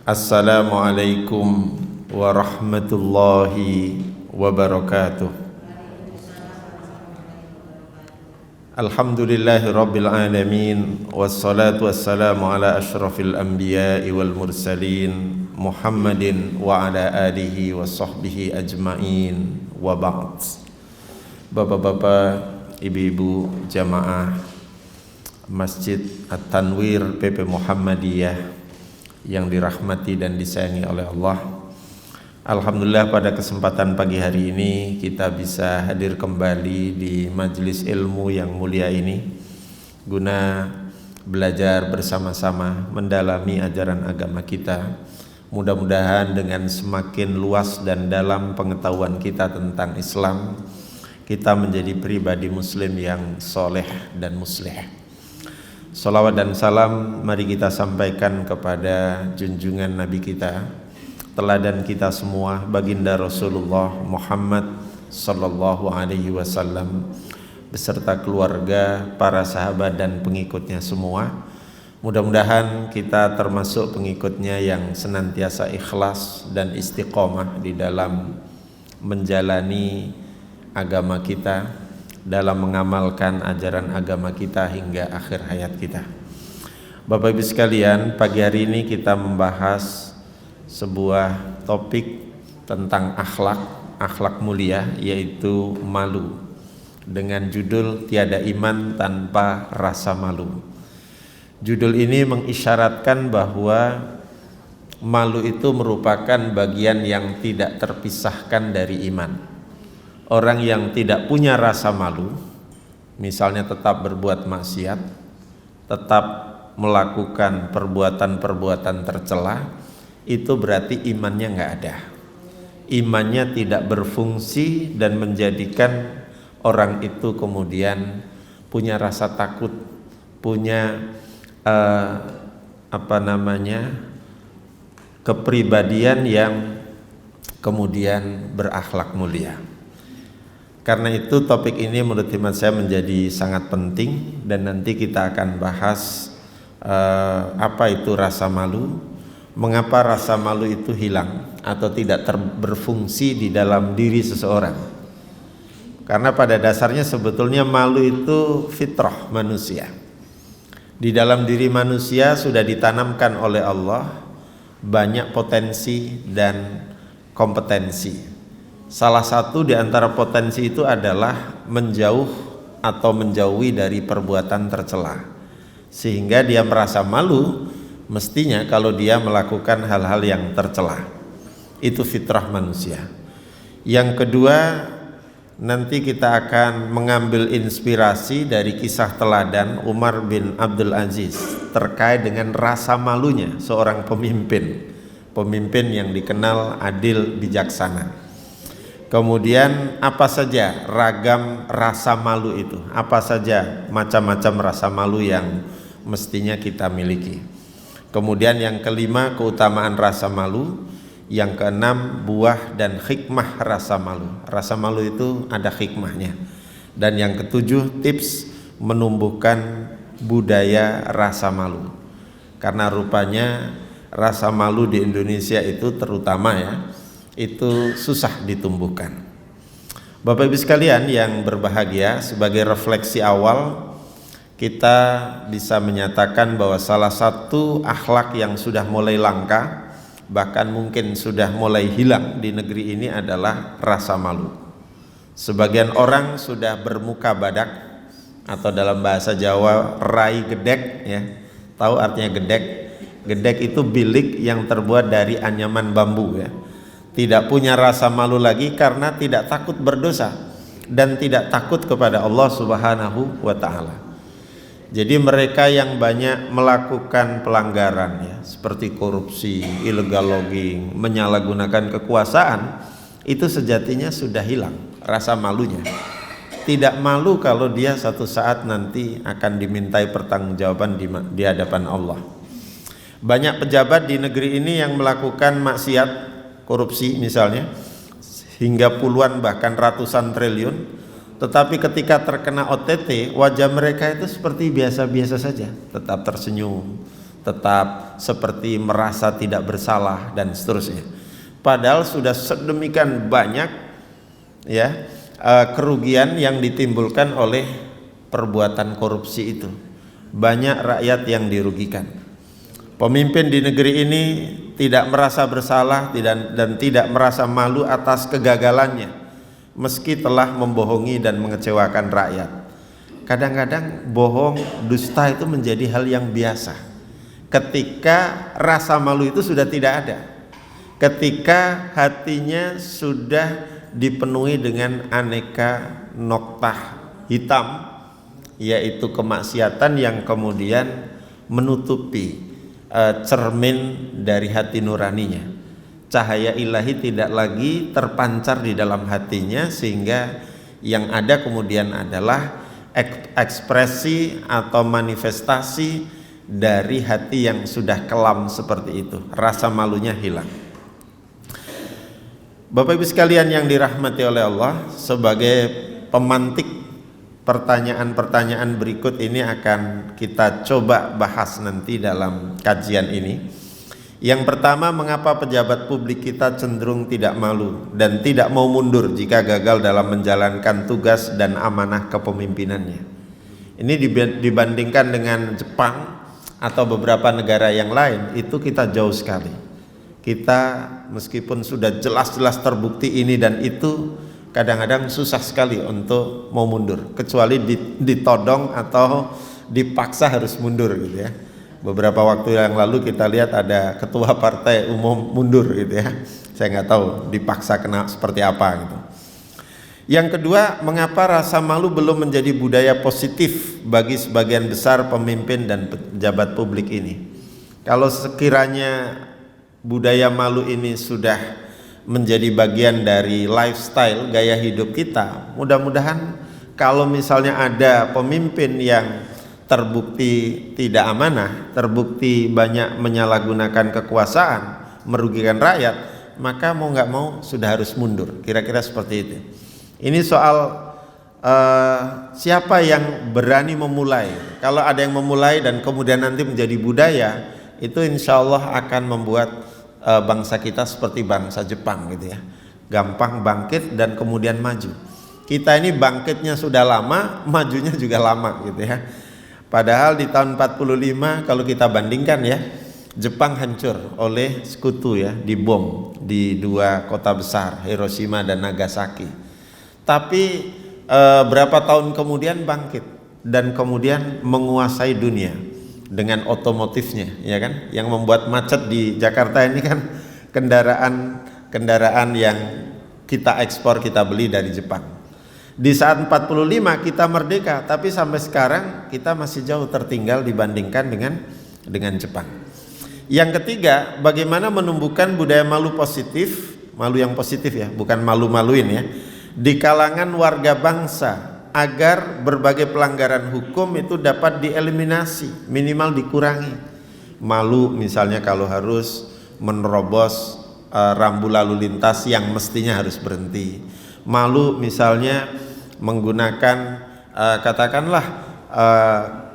Assalamualaikum warahmatullahi wabarakatuh. Alhamdulillahi rabbil alamin, wassalatu wassalamu ala ashrafil anbiya'i wal mursalin Muhammadin wa ala alihi wa sahbihi ajma'in wa ba'd. Bapak-bapak, ibu-ibu jamaah Masjid At-Tanwir PP Muhammadiyah yang dirahmati dan disayangi oleh Allah, alhamdulillah pada kesempatan pagi hari ini kita bisa hadir kembali di majelis ilmu yang mulia ini guna belajar bersama-sama mendalami ajaran agama kita. Mudah-mudahan dengan semakin luas dan dalam pengetahuan kita tentang Islam, kita menjadi pribadi muslim yang soleh dan muslih. Salawat dan salam mari kita sampaikan kepada junjungan Nabi kita, teladan kita semua, baginda Rasulullah Muhammad sallallahu alaihi wasallam beserta keluarga, para sahabat dan pengikutnya semua. Mudah-mudahan kita termasuk pengikutnya yang senantiasa ikhlas dan istiqomah di dalam menjalani agama kita, dalam mengamalkan ajaran agama kita hingga akhir hayat kita. Bapak Ibu sekalian, pagi hari ini kita membahas sebuah topik tentang akhlak mulia, yaitu malu, dengan judul Tiada Iman Tanpa Rasa Malu. Judul ini mengisyaratkan bahwa malu itu merupakan bagian yang tidak terpisahkan dari iman. Orang yang tidak punya rasa malu, misalnya tetap berbuat maksiat, tetap melakukan perbuatan-perbuatan tercela, itu berarti imannya nggak ada. Imannya tidak berfungsi dan menjadikan orang itu kemudian punya rasa takut, punya kepribadian yang kemudian berakhlak mulia. Karena itu topik ini menurut hemat saya menjadi sangat penting, dan nanti kita akan bahas apa itu rasa malu, mengapa rasa malu itu hilang atau tidak berfungsi di dalam diri seseorang. Karena pada dasarnya sebetulnya malu itu fitrah manusia. Di dalam diri manusia sudah ditanamkan oleh Allah banyak potensi dan kompetensi. Salah satu di antara potensi itu adalah menjauh atau menjauhi dari perbuatan tercela, sehingga dia merasa malu mestinya kalau dia melakukan hal-hal yang tercela. Itu fitrah manusia. Yang kedua, nanti kita akan mengambil inspirasi dari kisah teladan Umar bin Abdul Aziz terkait dengan rasa malunya seorang pemimpin yang dikenal adil bijaksana. Kemudian apa saja ragam rasa malu itu, apa saja macam-macam rasa malu yang mestinya kita miliki. Kemudian yang kelima, keutamaan rasa malu. Yang keenam, buah dan hikmah rasa malu. Rasa malu itu ada hikmahnya. Dan yang ketujuh, tips menumbuhkan budaya rasa malu. Karena rupanya rasa malu di Indonesia itu terutama itu susah ditumbuhkan. Bapak Ibu sekalian yang berbahagia, sebagai refleksi awal kita bisa menyatakan bahwa salah satu akhlak yang sudah mulai langka, bahkan mungkin sudah mulai hilang di negeri ini adalah rasa malu. Sebagian orang sudah bermuka badak, atau dalam bahasa Jawa rai gedek, ya. Tahu artinya gedek? Gedek itu bilik yang terbuat dari anyaman bambu, ya. Tidak punya rasa malu lagi karena tidak takut berdosa dan tidak takut kepada Allah Subhanahu wa ta'ala. Jadi mereka yang banyak melakukan pelanggaran, seperti korupsi, illegal logging, menyalahgunakan kekuasaan, itu sejatinya sudah hilang rasa malunya. Tidak malu kalau dia satu saat nanti akan dimintai pertanggungjawaban di hadapan Allah. Banyak pejabat di negeri ini yang melakukan maksiat, korupsi misalnya, hingga puluhan bahkan ratusan triliun, tetapi ketika terkena OTT, wajah mereka itu seperti biasa-biasa saja, tetap tersenyum, tetap seperti merasa tidak bersalah dan seterusnya. Padahal sudah sedemikian banyak ya kerugian yang ditimbulkan oleh perbuatan korupsi itu. Banyak rakyat yang dirugikan. Pemimpin di negeri ini tidak merasa bersalah dan tidak merasa malu atas kegagalannya, meski telah membohongi dan mengecewakan rakyat. Kadang-kadang bohong, dusta itu menjadi hal yang biasa ketika rasa malu itu sudah tidak ada, ketika hatinya sudah dipenuhi dengan aneka noktah hitam, yaitu kemaksiatan yang kemudian menutupi cermin dari hati nuraninya. Cahaya ilahi tidak lagi terpancar di dalam hatinya, sehingga yang ada kemudian adalah ekspresi atau manifestasi dari hati yang sudah kelam seperti itu. Rasa malunya hilang. Bapak Ibu sekalian yang dirahmati oleh Allah, sebagai pemantik pertanyaan-pertanyaan berikut ini akan kita coba bahas nanti dalam kajian ini. Yang pertama, mengapa pejabat publik kita cenderung tidak malu dan tidak mau mundur jika gagal dalam menjalankan tugas dan amanah kepemimpinannya? Ini dibandingkan dengan Jepang atau beberapa negara yang lain, itu kita jauh sekali. Kita meskipun sudah jelas-jelas terbukti ini dan itu, kadang-kadang susah sekali untuk mau mundur, kecuali ditodong atau dipaksa harus mundur gitu ya. Beberapa waktu yang lalu kita lihat ada ketua partai umum mundur gitu ya. Saya nggak tahu dipaksa kena seperti apa gitu. Yang kedua, mengapa rasa malu belum menjadi budaya positif bagi sebagian besar pemimpin dan pejabat publik ini? Kalau sekiranya budaya malu ini sudah menjadi bagian dari lifestyle, gaya hidup kita, mudah-mudahan kalau misalnya ada pemimpin yang terbukti tidak amanah, terbukti banyak menyalahgunakan kekuasaan, merugikan rakyat, maka mau nggak mau sudah harus mundur. Kira-kira seperti itu. Ini soal siapa yang berani memulai. Kalau ada yang memulai dan kemudian nanti menjadi budaya, itu insya Allah akan membuat bangsa kita seperti bangsa Jepang gitu ya, gampang bangkit dan kemudian maju. Kita ini bangkitnya sudah lama, majunya juga lama gitu ya. Padahal di tahun 45 kalau kita bandingkan ya, Jepang hancur oleh sekutu ya, dibom di dua kota besar, Hiroshima dan Nagasaki. Tapi berapa tahun kemudian bangkit dan kemudian menguasai dunia dengan otomotifnya, ya kan? Yang membuat macet di Jakarta ini kan kendaraan yang kita ekspor, kita beli dari Jepang. Di saat 45 kita merdeka, tapi sampai sekarang kita masih jauh tertinggal dibandingkan dengan Jepang. Yang ketiga, bagaimana menumbuhkan budaya malu positif, malu yang positif ya, bukan malu-maluin ya, di kalangan warga bangsa, agar berbagai pelanggaran hukum itu dapat dieliminasi, minimal dikurangi. Malu misalnya kalau harus menerobos rambu lalu lintas yang mestinya harus berhenti. Malu misalnya menggunakan katakanlah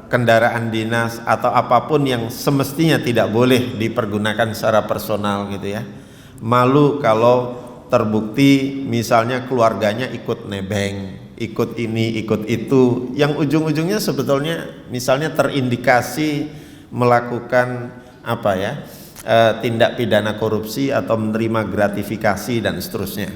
kendaraan dinas atau apapun yang semestinya tidak boleh dipergunakan secara personal gitu ya. Malu kalau terbukti misalnya keluarganya ikut nebeng, ikut ini, ikut itu, yang ujung-ujungnya sebetulnya misalnya terindikasi melakukan apa ya, tindak pidana korupsi atau menerima gratifikasi dan seterusnya.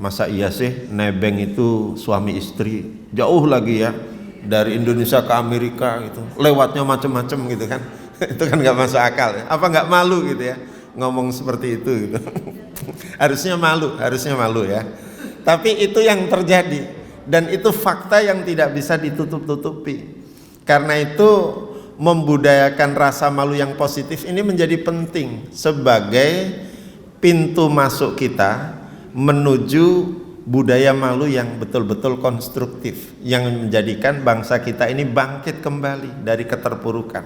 Masa iya sih nebeng itu suami istri, jauh lagi ya dari Indonesia ke Amerika gitu, lewatnya macam-macam gitu kan. Itu kan nggak masuk akal ya. Apa nggak malu gitu ya ngomong seperti itu gitu. harusnya malu ya. Tapi itu yang terjadi dan itu fakta yang tidak bisa ditutup-tutupi. Karena itu membudayakan rasa malu yang positif ini menjadi penting sebagai pintu masuk kita menuju budaya malu yang betul-betul konstruktif, yang menjadikan bangsa kita ini bangkit kembali dari keterpurukan.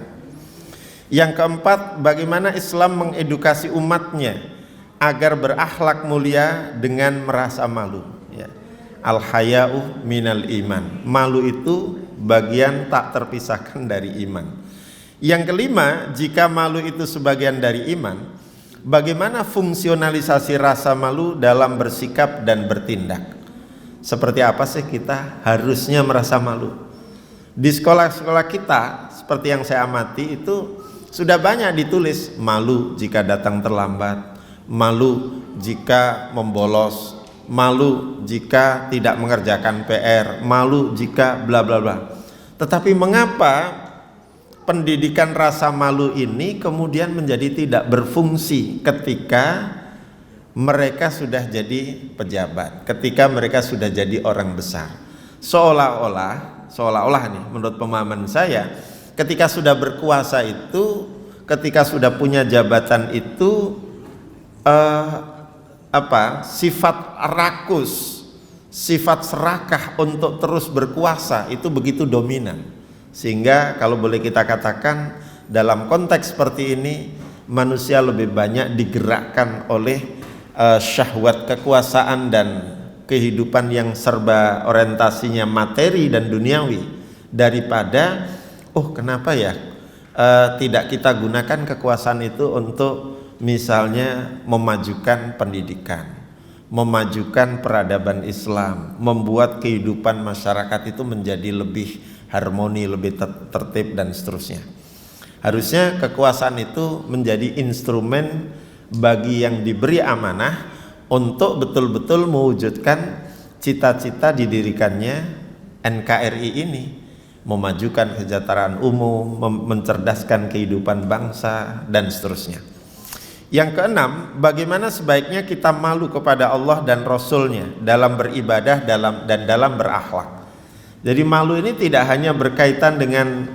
Yang keempat, bagaimana Islam mengedukasi umatnya agar berakhlak mulia dengan merasa malu ya. Al-haya'u minal iman, malu itu bagian tak terpisahkan dari iman. Yang kelima, jika malu itu sebagian dari iman, bagaimana fungsionalisasi rasa malu dalam bersikap dan bertindak? Seperti apa sih kita harusnya merasa malu? Di sekolah-sekolah kita, seperti yang saya amati itu sudah banyak ditulis malu jika datang terlambat, malu jika membolos, malu jika tidak mengerjakan PR, malu jika bla bla bla. Tetapi mengapa pendidikan rasa malu ini kemudian menjadi tidak berfungsi ketika mereka sudah jadi pejabat, ketika mereka sudah jadi orang besar? Seolah-olah nih, menurut pemahaman saya, ketika sudah berkuasa itu, ketika sudah punya jabatan itu, sifat rakus, sifat serakah untuk terus berkuasa itu begitu dominan, sehingga kalau boleh kita katakan dalam konteks seperti ini manusia lebih banyak digerakkan oleh syahwat kekuasaan dan kehidupan yang serba orientasinya materi dan duniawi, daripada kenapa ya tidak kita gunakan kekuasaan itu untuk misalnya memajukan pendidikan, memajukan peradaban Islam, membuat kehidupan masyarakat itu menjadi lebih harmoni, lebih tertib dan seterusnya. Harusnya kekuasaan itu menjadi instrumen bagi yang diberi amanah untuk betul-betul mewujudkan cita-cita didirikannya NKRI ini, memajukan kesejahteraan umum, mencerdaskan kehidupan bangsa dan seterusnya. Yang keenam, bagaimana sebaiknya kita malu kepada Allah dan Rasulnya dalam beribadah dan dalam berakhlak. Jadi malu ini tidak hanya berkaitan dengan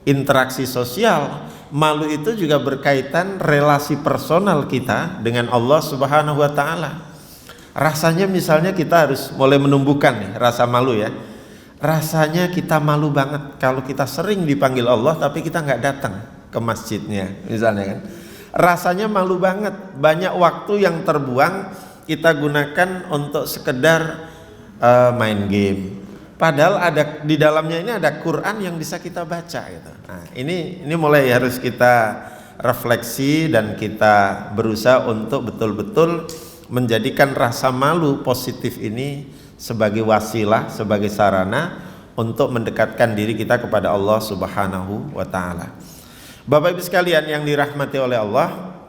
interaksi sosial, malu itu juga berkaitan relasi personal kita dengan Allah Subhanahu wa taala. Rasanya misalnya kita harus mulai menumbuhkan nih rasa malu ya. Rasanya kita malu banget kalau kita sering dipanggil Allah tapi kita nggak datang ke masjidnya misalnya kan. Rasanya malu banget, banyak waktu yang terbuang kita gunakan untuk sekedar main game. Padahal ada di dalamnya ini ada Quran yang bisa kita baca gitu. Nah, ini mulai harus kita refleksi dan kita berusaha untuk betul-betul menjadikan rasa malu positif ini sebagai wasilah, sebagai sarana untuk mendekatkan diri kita kepada Allah Subhanahu wa taala. Bapak Ibu sekalian yang dirahmati oleh Allah,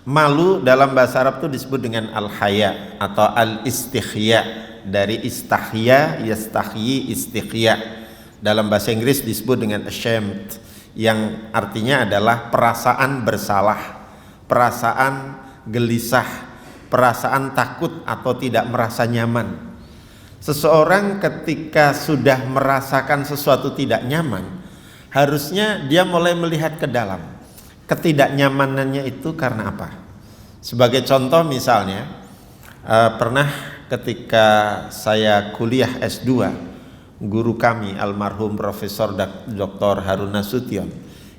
malu dalam bahasa Arab itu disebut dengan al-haya atau al-istikhya, dari istahya, yastahyi, istikhya. Dalam bahasa Inggris disebut dengan ashamed, yang artinya adalah perasaan bersalah, perasaan gelisah, perasaan takut atau tidak merasa nyaman. Seseorang ketika sudah merasakan sesuatu tidak nyaman, harusnya dia mulai melihat ke dalam. Ketidaknyamanannya itu karena apa? Sebagai contoh misalnya, pernah ketika saya kuliah S2, guru kami almarhum Profesor Dr. Harun Nasution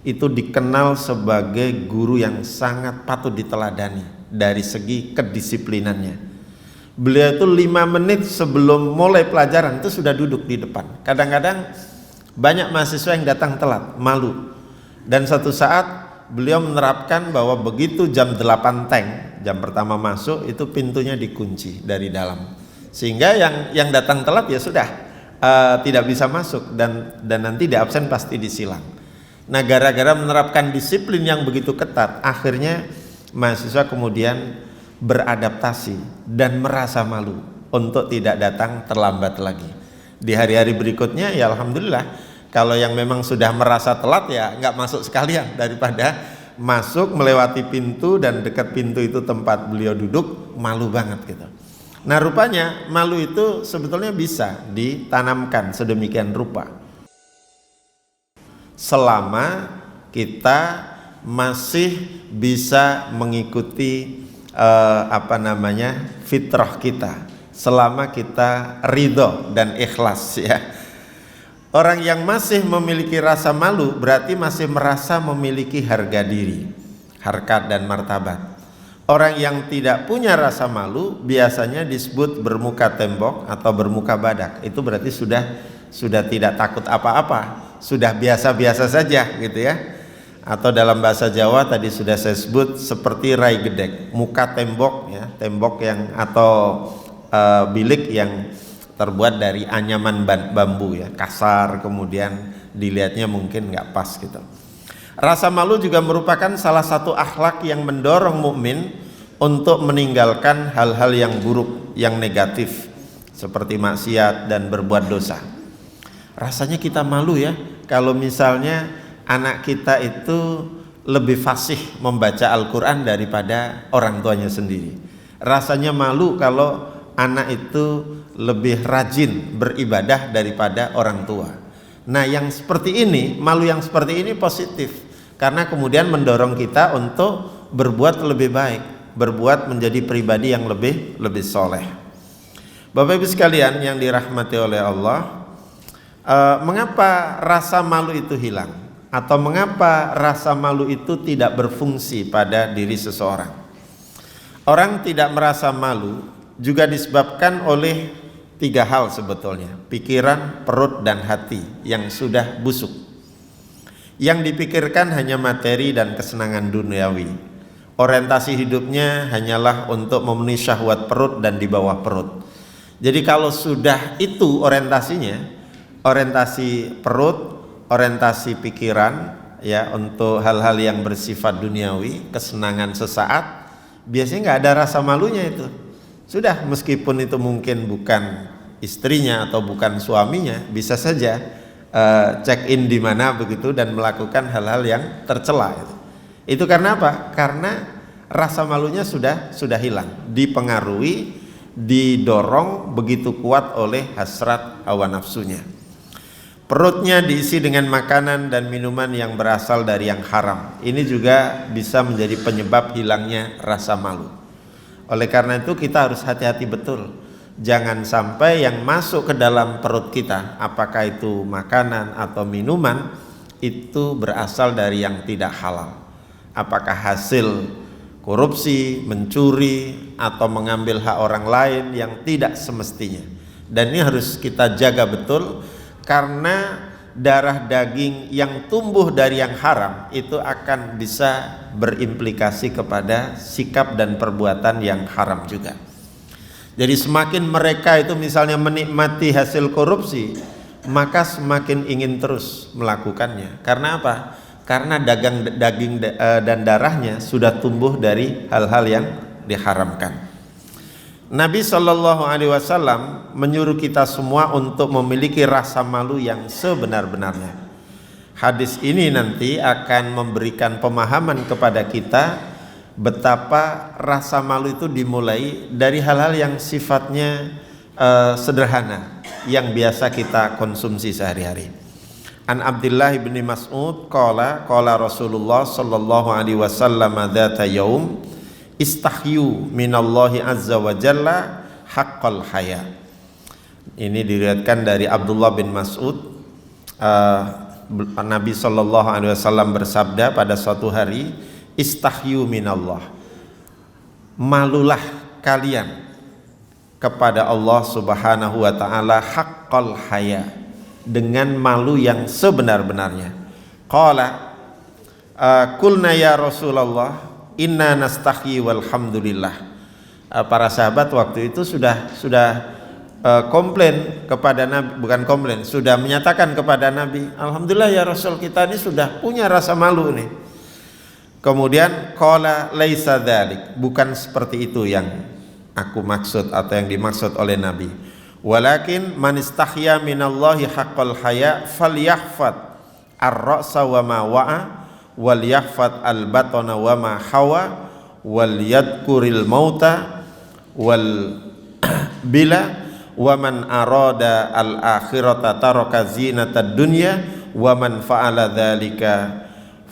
itu dikenal sebagai guru yang sangat patut diteladani dari segi kedisiplinannya. Beliau itu 5 menit sebelum mulai pelajaran itu sudah duduk di depan. Kadang-kadang banyak mahasiswa yang datang telat, malu. Dan satu saat beliau menerapkan bahwa begitu jam 8 teng, jam pertama masuk itu pintunya dikunci dari dalam, sehingga yang datang telat ya sudah tidak bisa masuk dan nanti di absen pasti disilang. Nah, gara-gara menerapkan disiplin yang begitu ketat, akhirnya mahasiswa kemudian beradaptasi dan merasa malu untuk tidak datang terlambat lagi. Di hari-hari berikutnya ya alhamdulillah, kalau yang memang sudah merasa telat ya nggak masuk sekalian, daripada masuk melewati pintu dan dekat pintu itu tempat beliau duduk malu banget gitu. Nah, rupanya malu itu sebetulnya bisa ditanamkan sedemikian rupa selama kita masih bisa mengikuti fitrah kita, selama kita ridho dan ikhlas ya. Orang yang masih memiliki rasa malu berarti masih merasa memiliki harga diri, harkat dan martabat. Orang yang tidak punya rasa malu biasanya disebut bermuka tembok atau bermuka badak. Itu berarti sudah tidak takut apa-apa, sudah biasa-biasa saja gitu ya. Atau dalam bahasa Jawa tadi sudah saya sebut seperti rai gedek, muka tembok ya, tembok yang atau bilik yang terbuat dari anyaman bambu ya, kasar, kemudian dilihatnya mungkin nggak pas gitu. Rasa malu juga merupakan salah satu akhlak yang mendorong mukmin untuk meninggalkan hal-hal yang buruk, yang negatif seperti maksiat dan berbuat dosa. Rasanya kita malu ya kalau misalnya anak kita itu lebih fasih membaca Al-Quran daripada orang tuanya sendiri. Rasanya malu kalau anak itu lebih rajin beribadah daripada orang tua. Nah, yang seperti ini, malu yang seperti ini positif. Karena kemudian mendorong kita untuk berbuat lebih baik, berbuat menjadi pribadi yang lebih soleh. Bapak Ibu sekalian yang dirahmati oleh Allah, mengapa rasa malu itu hilang? Atau mengapa rasa malu itu tidak berfungsi pada diri seseorang? Orang tidak merasa malu juga disebabkan oleh 3 hal sebetulnya: pikiran, perut, dan hati yang sudah busuk. Yang dipikirkan hanya materi dan kesenangan duniawi. Orientasi hidupnya hanyalah untuk memenuhi syahwat perut dan di bawah perut. Jadi kalau sudah itu orientasinya, orientasi perut, orientasi pikiran ya untuk hal-hal yang bersifat duniawi, kesenangan sesaat, biasanya nggak ada rasa malunya itu. Sudah, meskipun itu mungkin bukan istrinya atau bukan suaminya, bisa saja check in di mana begitu dan melakukan hal-hal yang tercela itu. Itu karena apa? Karena rasa malunya sudah hilang, dipengaruhi, didorong begitu kuat oleh hasrat hawa nafsunya. Perutnya diisi dengan makanan dan minuman yang berasal dari yang haram. Ini juga bisa menjadi penyebab hilangnya rasa malu. Oleh karena itu kita harus hati-hati betul. Jangan sampai yang masuk ke dalam perut kita, apakah itu makanan atau minuman, itu berasal dari yang tidak halal. Apakah hasil korupsi, mencuri, atau mengambil hak orang lain yang tidak semestinya. Dan ini harus kita jaga betul, karena darah daging yang tumbuh dari yang haram itu akan bisa berimplikasi kepada sikap dan perbuatan yang haram juga. Jadi semakin mereka itu misalnya menikmati hasil korupsi, maka semakin ingin terus melakukannya. Karena apa? Karena daging dan darahnya sudah tumbuh dari hal-hal yang diharamkan. Nabi SAW menyuruh kita semua untuk memiliki rasa malu yang sebenar-benarnya. Hadis ini nanti akan memberikan pemahaman kepada kita betapa rasa malu itu dimulai dari hal-hal yang sifatnya sederhana yang biasa kita konsumsi sehari-hari. An Abdullah bin Mas'ud qala Rasulullah sallallahu alaihi wasallam dzata yaum istahyu minallahi azza wa jalla haqqal haya. Ini diriwayatkan dari Abdullah bin Mas'ud. Nabi sallallahu alaihi wasallam bersabda pada suatu hari, istahyu minallah, malulah kalian kepada Allah subhanahu wa ta'ala haqqal haya, dengan malu yang sebenar-benarnya. Qala kulna ya Rasulullah inna nastahyi walhamdulillah. Para sahabat waktu itu sudah komplain kepada Nabi, bukan komplain, sudah menyatakan kepada Nabi, alhamdulillah ya Rasul, kita ini sudah punya rasa malu nih. Kemudian qala laisa dzalik, bukan seperti itu yang aku maksud atau yang dimaksud oleh Nabi. Walakin man istahya minallahi haqqal haya falyahfad ar-ra'sa wa ma wa'a wal yahfad al-batana wa ma hawa wal yadhkuril mauta wal bila wa man arada al-akhirata taraka zinatad dunya wa man fa'ala dzalika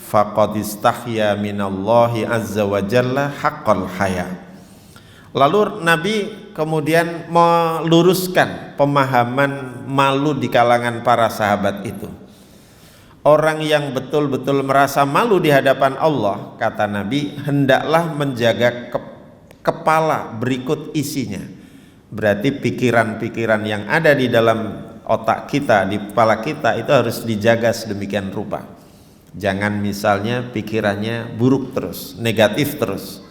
faqad istahya minallahi azza wa jalla haqqal haya. Lalu Nabi kemudian meluruskan pemahaman malu di kalangan para sahabat itu. Orang yang betul-betul merasa malu di hadapan Allah, kata Nabi, hendaklah menjaga kepala berikut isinya. Berarti pikiran-pikiran yang ada di dalam otak kita, di kepala kita itu harus dijaga sedemikian rupa. Jangan misalnya pikirannya buruk terus, negatif terus.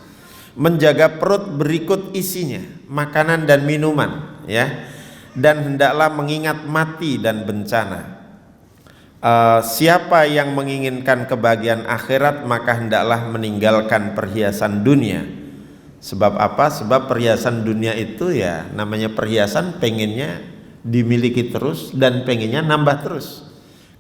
Menjaga perut berikut isinya, makanan dan minuman, ya. Dan hendaklah mengingat mati dan bencana. Siapa yang menginginkan kebahagiaan akhirat, maka hendaklah meninggalkan perhiasan dunia. Sebab apa? Sebab perhiasan dunia itu ya namanya perhiasan, pengennya dimiliki terus dan pengennya nambah terus.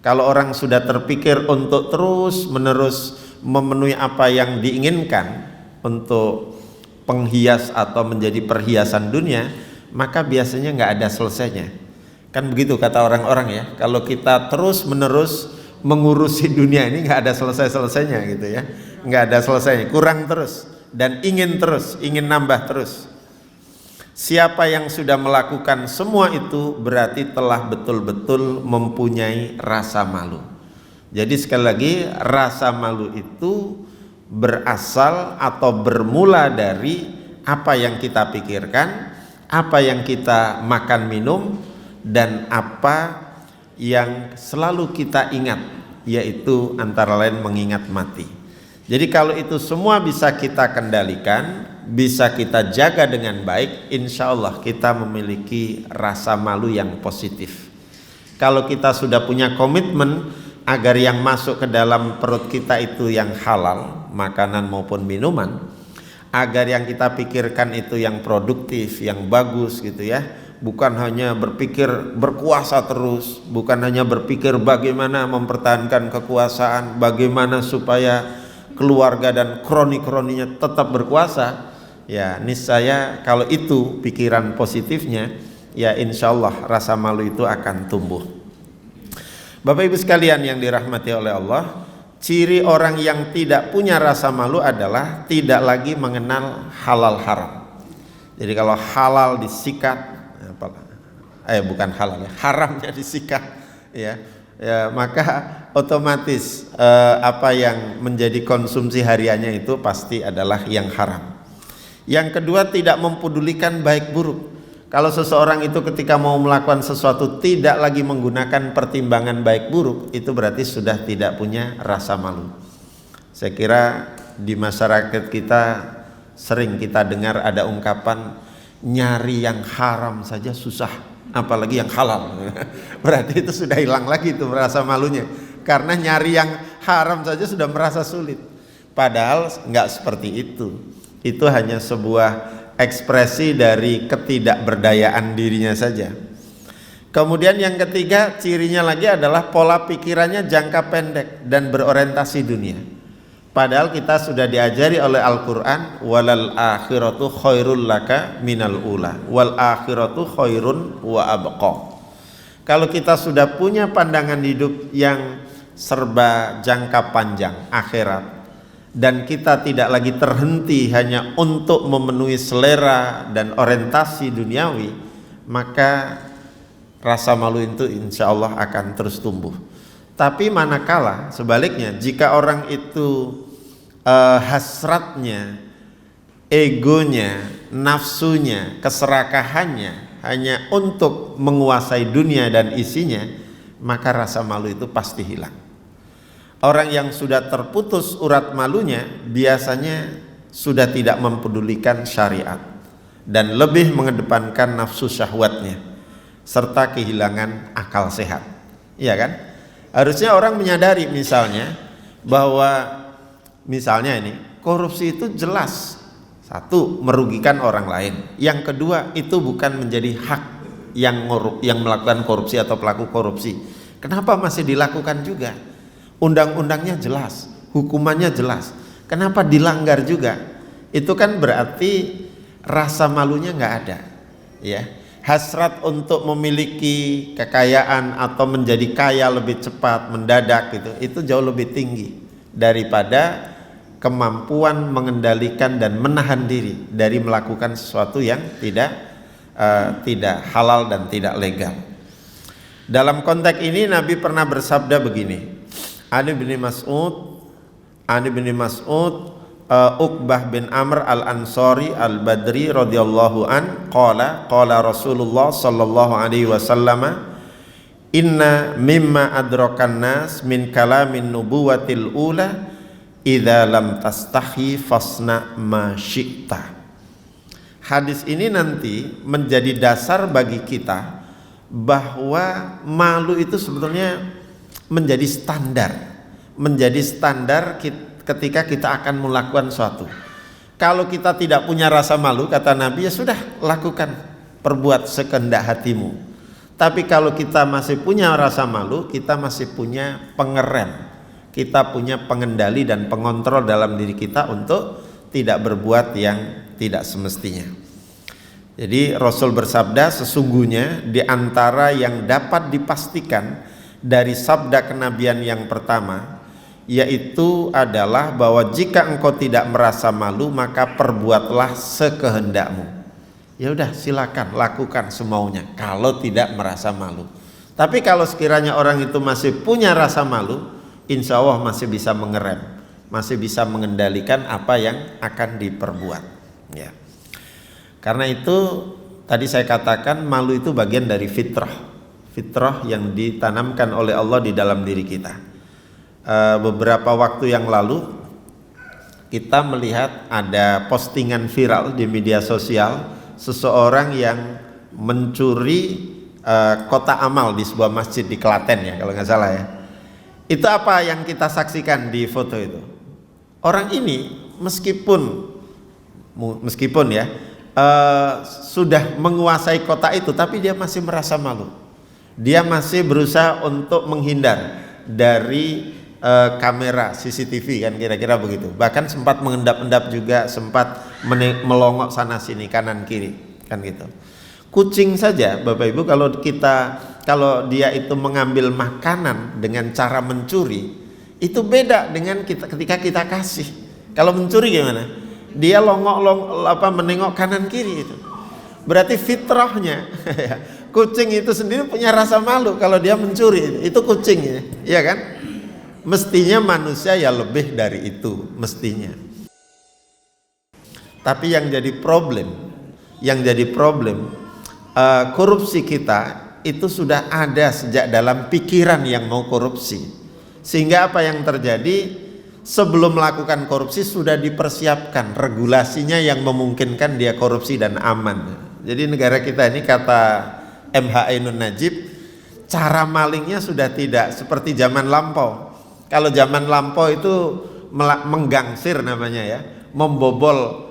Kalau orang sudah terpikir untuk terus menerus memenuhi apa yang diinginkan untuk penghias atau menjadi perhiasan dunia, maka biasanya nggak ada selesainya. Kan begitu kata orang-orang ya, kalau kita terus menerus mengurusi dunia ini nggak ada selesai-selesainya gitu ya, nggak ada selesainya, kurang terus dan ingin terus, ingin nambah terus. Siapa yang sudah melakukan semua itu berarti telah betul-betul mempunyai rasa malu. Jadi sekali lagi, rasa malu itu berasal atau bermula dari apa yang kita pikirkan, apa yang kita makan minum, dan apa yang selalu kita ingat, yaitu antara lain mengingat mati. Jadi kalau itu semua bisa kita kendalikan, bisa kita jaga dengan baik, insya Allah kita memiliki rasa malu yang positif. Kalau kita sudah punya komitmen agar yang masuk ke dalam perut kita itu yang halal, makanan maupun minuman, agar yang kita pikirkan itu yang produktif, yang bagus gitu ya, bukan hanya berpikir berkuasa terus, bukan hanya berpikir bagaimana mempertahankan kekuasaan, bagaimana supaya keluarga dan kroni-kroninya tetap berkuasa. Ya niscaya kalau itu pikiran positifnya, ya insya Allah rasa malu itu akan tumbuh. Bapak Ibu sekalian yang dirahmati oleh Allah, ciri orang yang tidak punya rasa malu adalah tidak lagi mengenal halal haram. Jadi kalau halal disikat, bukan halal ya, haramnya disikat ya, maka otomatis apa yang menjadi konsumsi hariannya itu pasti adalah yang haram. Yang kedua, tidak mempedulikan baik buruk. Kalau seseorang itu ketika mau melakukan sesuatu tidak lagi menggunakan pertimbangan baik buruk, itu berarti sudah tidak punya rasa malu. Saya kira di masyarakat kita sering kita dengar ada ungkapan, nyari yang haram saja susah, apalagi yang halal. Berarti itu sudah hilang lagi itu rasa malunya, karena nyari yang haram saja sudah merasa sulit. Padahal nggak seperti itu hanya sebuah ekspresi dari ketidakberdayaan dirinya saja. Kemudian yang ketiga, cirinya lagi adalah pola pikirannya jangka pendek dan berorientasi dunia. Padahal kita sudah diajari oleh Al-Quran, walal akhiratu khairul laka minal ula, wal akhiratu khairun wa abqa. Kalau kita sudah punya pandangan hidup yang serba jangka panjang akhirat, dan kita tidak lagi terhenti hanya untuk memenuhi selera dan orientasi duniawi, maka rasa malu itu insya Allah akan terus tumbuh. Tapi manakala sebaliknya, jika orang itu hasratnya, egonya, nafsunya, keserakahannya hanya untuk menguasai dunia dan isinya, maka rasa malu itu pasti hilang. Orang yang sudah terputus urat malunya biasanya sudah tidak mempedulikan syariat dan lebih mengedepankan nafsu syahwatnya serta kehilangan akal sehat. Iya kan? Harusnya orang menyadari misalnya bahwa misalnya ini korupsi itu jelas, satu, merugikan orang lain. Yang kedua, itu bukan menjadi hak yang melakukan korupsi atau pelaku korupsi. Kenapa masih dilakukan juga? Undang-undangnya jelas, hukumannya jelas. Kenapa dilanggar juga? Itu kan berarti rasa malunya nggak ada, ya. Hasrat untuk memiliki kekayaan atau menjadi kaya lebih cepat, mendadak gitu, itu jauh lebih tinggi daripada kemampuan mengendalikan dan menahan diri dari melakukan sesuatu yang tidak halal dan tidak legal. Dalam konteks ini Nabi pernah bersabda begini. Ani bin Mas'ud, Uqbah bin Amr al-Ansari al-Badri radhiyallahu an qala Rasulullah sallallahu alaihi wasallam Inna mimma adrakan nas min kalamin nubuwatil ula idza lam tastahi fasna ma syi'ta. Hadis ini nanti menjadi dasar bagi kita bahwa malu itu sebetulnya menjadi standar ketika kita akan melakukan suatu. Kalau kita tidak punya rasa malu, kata Nabi, ya sudah, lakukan, perbuat sekehendak hatimu. Tapi kalau kita masih punya rasa malu, kita masih punya pengerem, kita punya pengendali dan pengontrol dalam diri kita untuk tidak berbuat yang tidak semestinya. Jadi Rasul bersabda, sesungguhnya di antara yang dapat dipastikan dari sabda kenabian yang pertama, yaitu adalah bahwa jika engkau tidak merasa malu, maka perbuatlah sekehendakmu. Ya udah, silakan lakukan semaunya kalau tidak merasa malu. Tapi kalau sekiranya orang itu masih punya rasa malu, insya Allah masih bisa mengerem, masih bisa mengendalikan apa yang akan diperbuat. Ya. Karena itu tadi saya katakan malu itu bagian dari fitrah yang ditanamkan oleh Allah di dalam diri kita. Beberapa waktu yang lalu kita melihat ada postingan viral di media sosial seseorang yang mencuri kotak amal di sebuah masjid di Klaten, ya kalau nggak salah ya. Itu apa yang kita saksikan di foto itu? Orang ini meskipun ya sudah menguasai kotak itu, tapi dia masih merasa malu. Dia masih berusaha untuk menghindar dari kamera CCTV, kan kira-kira begitu. Bahkan sempat mengendap-endap juga, sempat melongok sana sini kanan kiri, kan gitu. Kucing saja Bapak Ibu, kalau dia itu mengambil makanan dengan cara mencuri, itu beda dengan ketika kita kasih. Kalau mencuri gimana? Dia menengok kanan kiri itu. Berarti fitrahnya kucing itu sendiri punya rasa malu kalau dia mencuri. Itu kucing ya, iya kan? Mestinya manusia ya lebih dari itu, mestinya. Tapi yang jadi problem, korupsi kita itu sudah ada sejak dalam pikiran yang mau korupsi. Sehingga apa yang terjadi? Sebelum melakukan korupsi sudah dipersiapkan regulasinya yang memungkinkan dia korupsi dan aman. Jadi negara kita ini, kata MH Ainun Najib, cara malingnya sudah tidak seperti zaman lampau. Kalau zaman lampau itu menggangsir namanya ya, membobol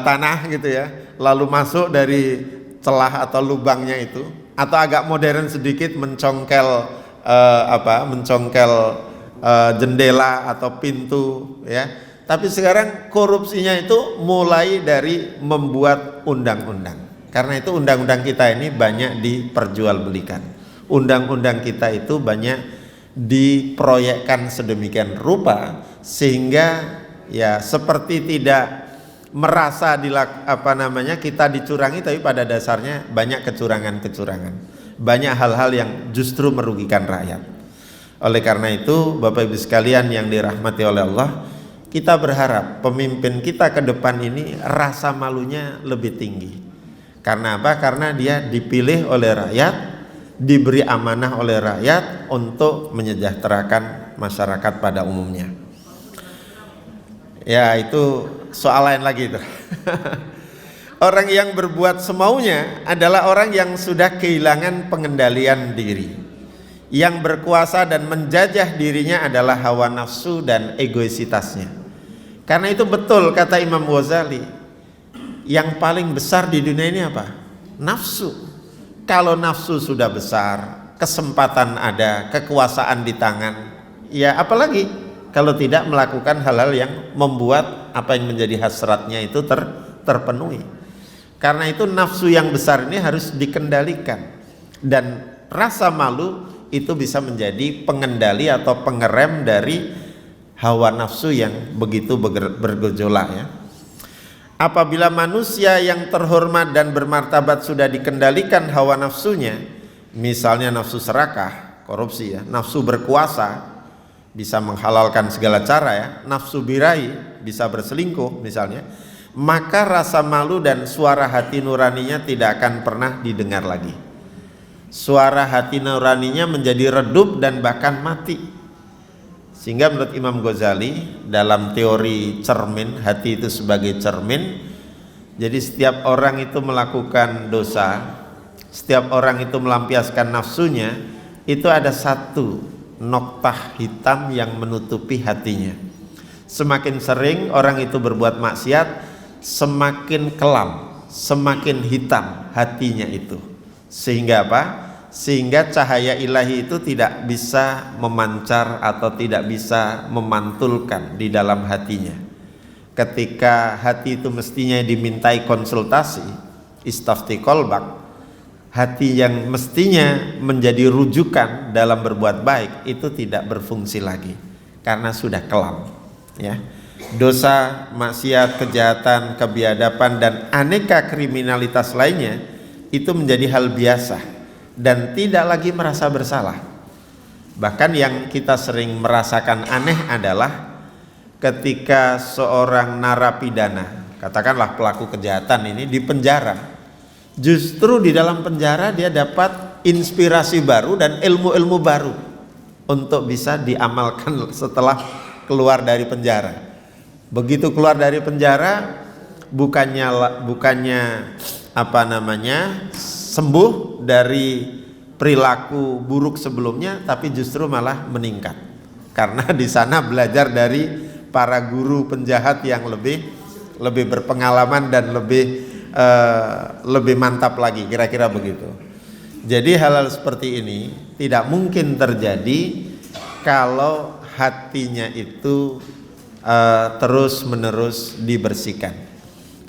tanah gitu ya, lalu masuk dari celah atau lubangnya itu, atau agak modern sedikit mencongkel jendela atau pintu ya. Tapi sekarang korupsinya itu mulai dari membuat undang-undang. Karena itu undang-undang kita ini banyak diperjualbelikan. Undang-undang kita itu banyak diproyekkan sedemikian rupa sehingga ya seperti tidak merasa kita dicurangi, tapi pada dasarnya banyak kecurangan-kecurangan. Banyak hal-hal yang justru merugikan rakyat. Oleh karena itu Bapak Ibu sekalian yang dirahmati oleh Allah, kita berharap pemimpin kita ke depan ini rasa malunya lebih tinggi. Karena apa? Karena dia dipilih oleh rakyat, diberi amanah oleh rakyat untuk menyejahterakan masyarakat pada umumnya. Ya itu soal lain lagi itu. Orang yang berbuat semaunya adalah orang yang sudah kehilangan pengendalian diri. Yang berkuasa dan menjajah dirinya adalah hawa nafsu dan egoisitasnya. Karena itu betul kata Imam Ghazali, yang paling besar di dunia ini apa? Nafsu. Kalau nafsu sudah besar, kesempatan ada, kekuasaan di tangan, ya apalagi kalau tidak melakukan hal-hal yang membuat apa yang menjadi hasratnya itu terpenuhi. Karena itu nafsu yang besar ini harus dikendalikan, dan rasa malu itu bisa menjadi pengendali atau pengerem dari hawa nafsu yang begitu bergejolak ya. Apabila manusia yang terhormat dan bermartabat sudah dikendalikan hawa nafsunya, misalnya nafsu serakah, korupsi ya, nafsu berkuasa, bisa menghalalkan segala cara ya, nafsu birahi, bisa berselingkuh misalnya, maka rasa malu dan suara hati nuraninya tidak akan pernah didengar lagi. suara hati nuraninya menjadi redup dan bahkan mati. Sehingga menurut Imam Ghazali dalam teori cermin, hati itu sebagai cermin. Jadi setiap orang itu melakukan dosa, setiap orang itu melampiaskan nafsunya, itu ada satu noktah hitam yang menutupi hatinya. Semakin sering orang itu berbuat maksiat, semakin kelam, semakin hitam hatinya itu. Sehingga apa? Sehingga cahaya ilahi itu tidak bisa memancar atau tidak bisa memantulkan di dalam hatinya. Ketika hati itu mestinya dimintai konsultasi, istafti qalbak, hati yang mestinya menjadi rujukan dalam berbuat baik itu tidak berfungsi lagi karena sudah kelam, ya. Dosa, maksiat, kejahatan, kebiadaban dan aneka kriminalitas lainnya itu menjadi hal biasa dan tidak lagi merasa bersalah. Bahkan yang kita sering merasakan aneh adalah ketika seorang narapidana, katakanlah pelaku kejahatan ini, di penjara. Justru di dalam penjara dia dapat inspirasi baru dan ilmu-ilmu baru untuk bisa diamalkan setelah keluar dari penjara. Begitu keluar dari penjara, bukannya sembuh dari perilaku buruk sebelumnya, tapi justru malah meningkat karena di sana belajar dari para guru penjahat yang lebih berpengalaman dan lebih mantap lagi, kira-kira begitu. Jadi hal-hal seperti ini tidak mungkin terjadi kalau hatinya itu terus menerus dibersihkan.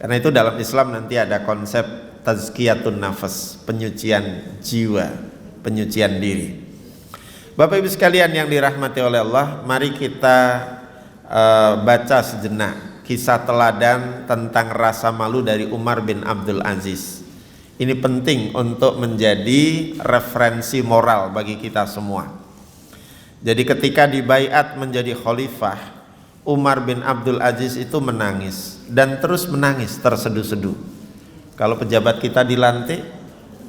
Karena itu dalam Islam nanti ada konsep tazkiyatun nafas, penyucian jiwa, penyucian diri. Bapak Ibu sekalian yang dirahmati oleh Allah, mari kita baca sejenak kisah teladan tentang rasa malu dari Umar bin Abdul Aziz. Ini penting untuk menjadi referensi moral bagi kita semua. Jadi ketika dibaiat menjadi khalifah, Umar bin Abdul Aziz itu menangis dan terus menangis terseduh-seduh. Kalau pejabat kita dilantik,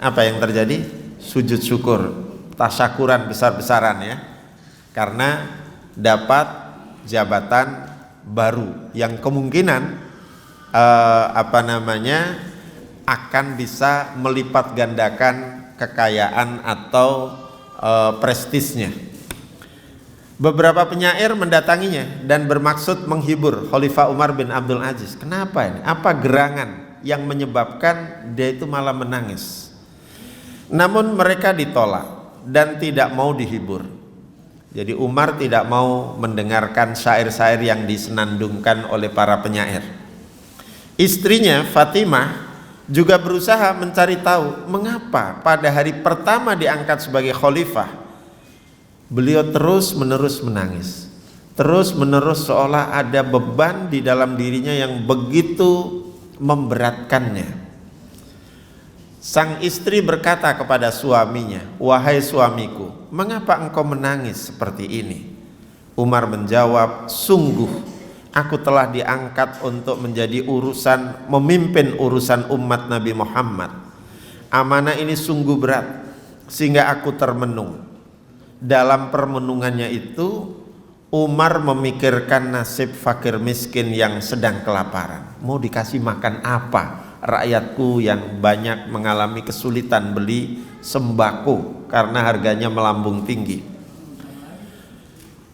apa yang terjadi? Sujud syukur, tasyakuran besar-besaran, ya, karena dapat jabatan baru yang kemungkinan akan bisa melipat gandakan kekayaan atau prestisnya. Beberapa penyair mendatanginya dan bermaksud menghibur Khalifah Umar bin Abdul Aziz. Kenapa ini? Apa gerangan yang menyebabkan dia itu malah menangis? Namun mereka ditolak dan tidak mau dihibur. Jadi Umar tidak mau mendengarkan syair-syair yang disenandungkan oleh para penyair. Istrinya Fatimah juga berusaha mencari tahu mengapa pada hari pertama diangkat sebagai khalifah beliau terus menerus menangis, terus menerus seolah ada beban di dalam dirinya yang begitu memberatkannya. Sang istri berkata kepada suaminya, "Wahai suamiku, mengapa engkau menangis seperti ini?" Umar menjawab, "Sungguh aku telah diangkat untuk menjadi memimpin urusan umat Nabi Muhammad. Amanah ini sungguh berat sehingga aku termenung." Dalam permenungannya itu Umar memikirkan nasib fakir miskin yang sedang kelaparan. Mau dikasih makan apa rakyatku yang banyak mengalami kesulitan beli sembako karena harganya melambung tinggi.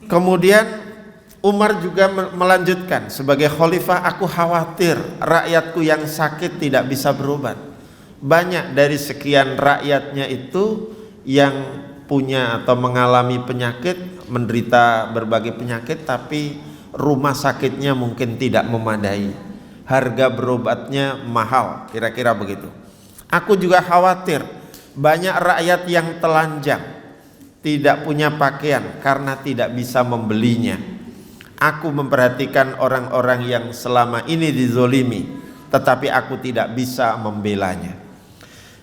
Kemudian Umar juga melanjutkan, sebagai khalifah aku khawatir rakyatku yang sakit tidak bisa berobat. Banyak dari sekian rakyatnya itu yang punya atau mengalami penyakit, menderita berbagai penyakit, tapi rumah sakitnya mungkin tidak memadai, harga berobatnya mahal, kira-kira begitu. Aku juga khawatir banyak rakyat yang telanjang, tidak punya pakaian karena tidak bisa membelinya. Aku memperhatikan orang-orang yang selama ini dizolimi, tetapi aku tidak bisa membelanya.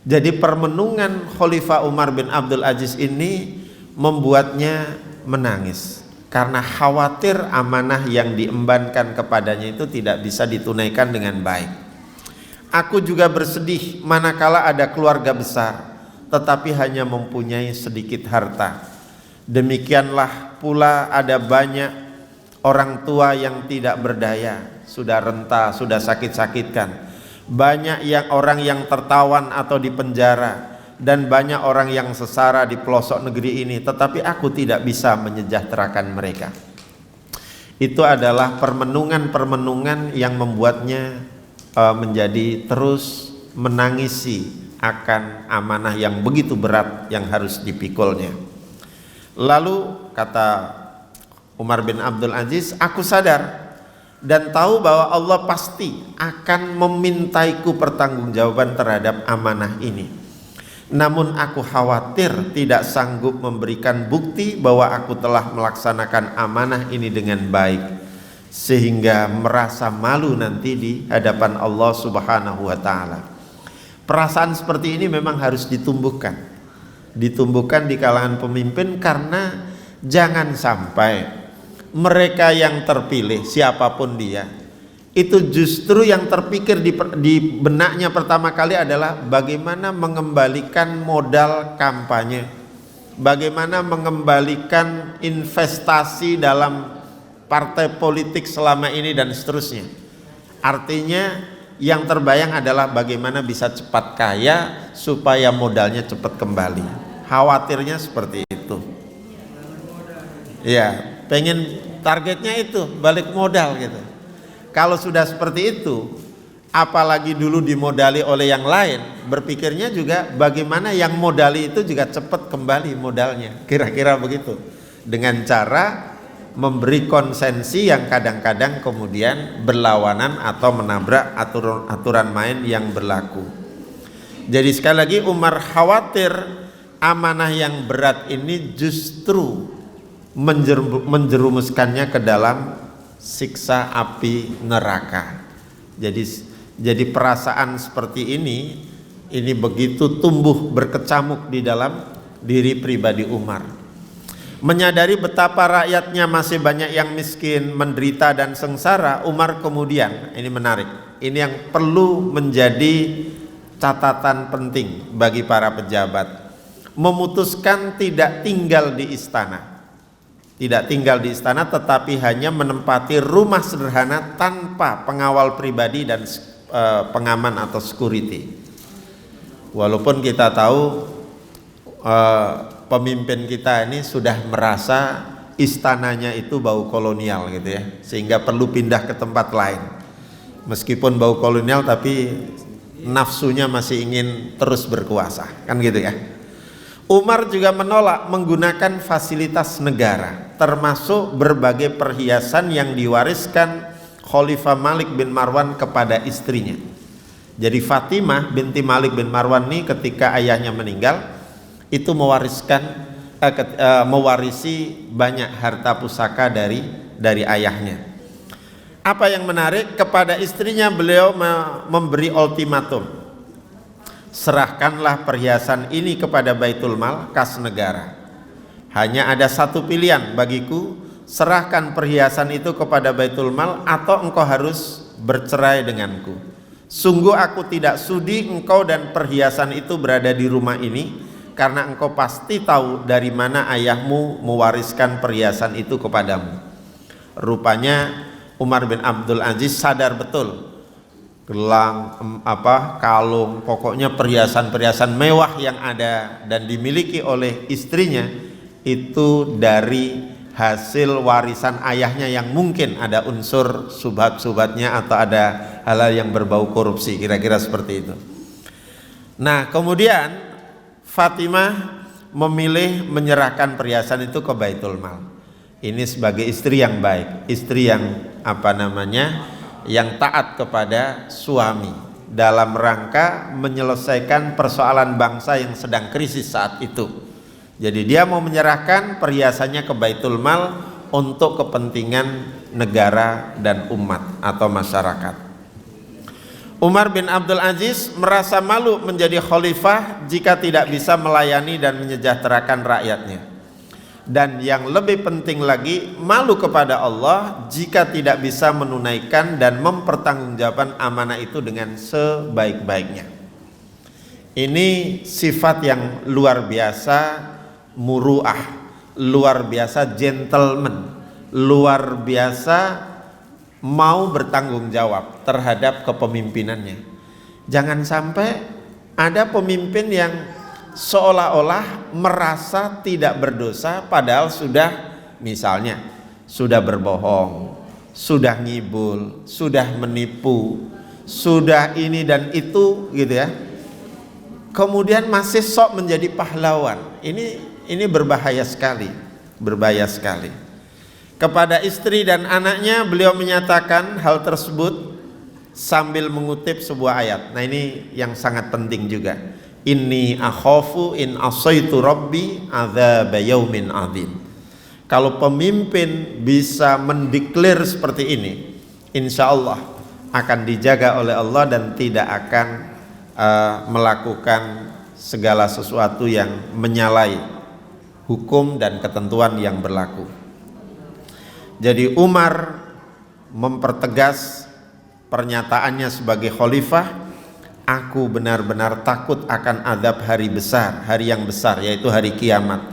Jadi permenungan Khalifah Umar bin Abdul Aziz ini membuatnya menangis karena khawatir amanah yang diembankan kepadanya itu tidak bisa ditunaikan dengan baik. Aku juga bersedih manakala ada keluarga besar tetapi hanya mempunyai sedikit harta. Demikianlah pula ada banyak orang tua yang tidak berdaya, sudah renta, sudah sakit-sakitkan. Banyak orang yang tertawan atau dipenjara, dan banyak orang yang sesara di pelosok negeri ini, tetapi aku tidak bisa menyejahterakan mereka. Itu adalah permenungan-permenungan yang membuatnya menjadi terus menangisi akan amanah yang begitu berat yang harus dipikulnya. Lalu kata Umar bin Abdul Aziz, aku sadar dan tahu bahwa Allah pasti akan memintaiku pertanggungjawaban terhadap amanah ini. Namun aku khawatir tidak sanggup memberikan bukti bahwa aku telah melaksanakan amanah ini dengan baik, sehingga merasa malu nanti di hadapan Allah Subhanahu wa ta'ala. Perasaan seperti ini memang harus ditumbuhkan di kalangan pemimpin, karena jangan sampai mereka yang terpilih, siapapun dia, itu justru yang terpikir di benaknya pertama kali adalah bagaimana mengembalikan modal kampanye, bagaimana mengembalikan investasi dalam partai politik selama ini dan seterusnya. Artinya yang terbayang adalah bagaimana bisa cepat kaya supaya modalnya cepat kembali. Khawatirnya seperti itu. Ya, pengen targetnya itu balik modal gitu. Kalau sudah seperti itu, apalagi dulu dimodali oleh yang lain, berpikirnya juga bagaimana yang modali itu juga cepat kembali modalnya, kira-kira begitu, dengan cara memberi konsensi yang kadang-kadang kemudian berlawanan atau menabrak aturan main yang berlaku. Jadi sekali lagi Umar khawatir amanah yang berat ini justru menjerumuskannya ke dalam siksa api neraka. Jadi perasaan seperti ini begitu tumbuh berkecamuk di dalam diri pribadi Umar. Menyadari betapa rakyatnya masih banyak yang miskin, menderita dan sengsara, Umar kemudian, ini menarik, ini yang perlu menjadi catatan penting bagi para pejabat, memutuskan tidak tinggal di istana. Tidak tinggal di istana, tetapi hanya menempati rumah sederhana tanpa pengawal pribadi dan pengaman atau security. Walaupun kita tahu pemimpin kita ini sudah merasa istananya itu bau kolonial gitu ya, sehingga perlu pindah ke tempat lain. Meskipun bau kolonial tapi nafsunya masih ingin terus berkuasa, kan gitu ya. Umar juga menolak menggunakan fasilitas negara, termasuk berbagai perhiasan yang diwariskan Khalifah Malik bin Marwan kepada istrinya. Jadi Fatimah binti Malik bin Marwan ini ketika ayahnya meninggal itu mewarisi banyak harta pusaka dari ayahnya. Apa yang menarik, kepada istrinya beliau memberi ultimatum, serahkanlah perhiasan ini kepada Baitul Mal kas negara. Hanya ada satu pilihan bagiku, serahkan perhiasan itu kepada Baitul Mal atau engkau harus bercerai denganku. Sungguh aku tidak sudi engkau dan perhiasan itu berada di rumah ini, karena engkau pasti tahu dari mana ayahmu mewariskan perhiasan itu kepadamu. Rupanya Umar bin Abdul Aziz sadar betul, gelang, kalung, pokoknya perhiasan-perhiasan mewah yang ada dan dimiliki oleh istrinya itu dari hasil warisan ayahnya yang mungkin ada unsur subhat-subhatnya atau ada hal-hal yang berbau korupsi, kira-kira seperti itu. Nah, kemudian Fatimah memilih menyerahkan perhiasan itu ke Baitul Mal. Ini sebagai istri yang baik, istri yang yang taat kepada suami dalam rangka menyelesaikan persoalan bangsa yang sedang krisis saat itu. Jadi dia mau menyerahkan perhiasannya ke Baitul Mal untuk kepentingan negara dan umat atau masyarakat. Umar bin Abdul Aziz merasa malu menjadi khalifah jika tidak bisa melayani dan menyejahterakan rakyatnya. Dan yang lebih penting lagi, malu kepada Allah jika tidak bisa menunaikan dan mempertanggungjawabkan amanah itu dengan sebaik-baiknya. Ini sifat yang luar biasa muruah, luar biasa gentleman, luar biasa mau bertanggung jawab terhadap kepemimpinannya. Jangan sampai ada pemimpin yang seolah-olah merasa tidak berdosa padahal sudah, misalnya sudah berbohong, sudah ngibul, sudah menipu, sudah ini dan itu gitu ya. Kemudian masih sok menjadi pahlawan. Ini berbahaya sekali, berbahaya sekali. Kepada istri dan anaknya beliau menyatakan hal tersebut sambil mengutip sebuah ayat. Nah, ini yang sangat penting juga. Inni akhafu in asaitu rabbi adzaba yaumin adzim. Kalau pemimpin bisa mendeklar seperti ini, insya Allah akan dijaga oleh Allah dan tidak akan melakukan segala sesuatu yang menyalahi hukum dan ketentuan yang berlaku. Jadi Umar mempertegas pernyataannya sebagai khalifah, aku benar-benar takut akan azab hari besar, hari yang besar yaitu hari kiamat.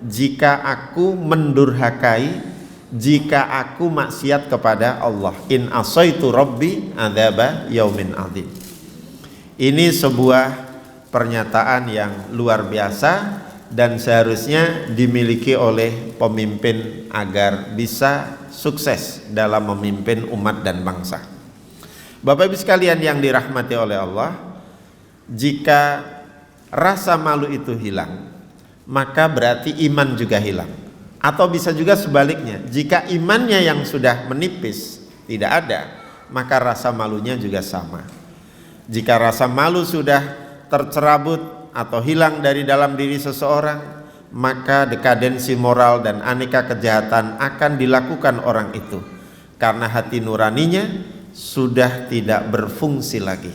Jika aku mendurhakai, jika aku maksiat kepada Allah, in asaitu rabbi adzaba yaumin adzim. Ini sebuah pernyataan yang luar biasa dan seharusnya dimiliki oleh pemimpin agar bisa sukses dalam memimpin umat dan bangsa. Bapak Ibu sekalian yang dirahmati oleh Allah, jika rasa malu itu hilang, maka berarti iman juga hilang. Atau bisa juga sebaliknya, jika imannya yang sudah menipis tidak ada, maka rasa malunya juga sama. Jika rasa malu sudah tercerabut atau hilang dari dalam diri seseorang, maka dekadensi moral dan aneka kejahatan akan dilakukan orang itu karena hati nuraninya sudah tidak berfungsi lagi.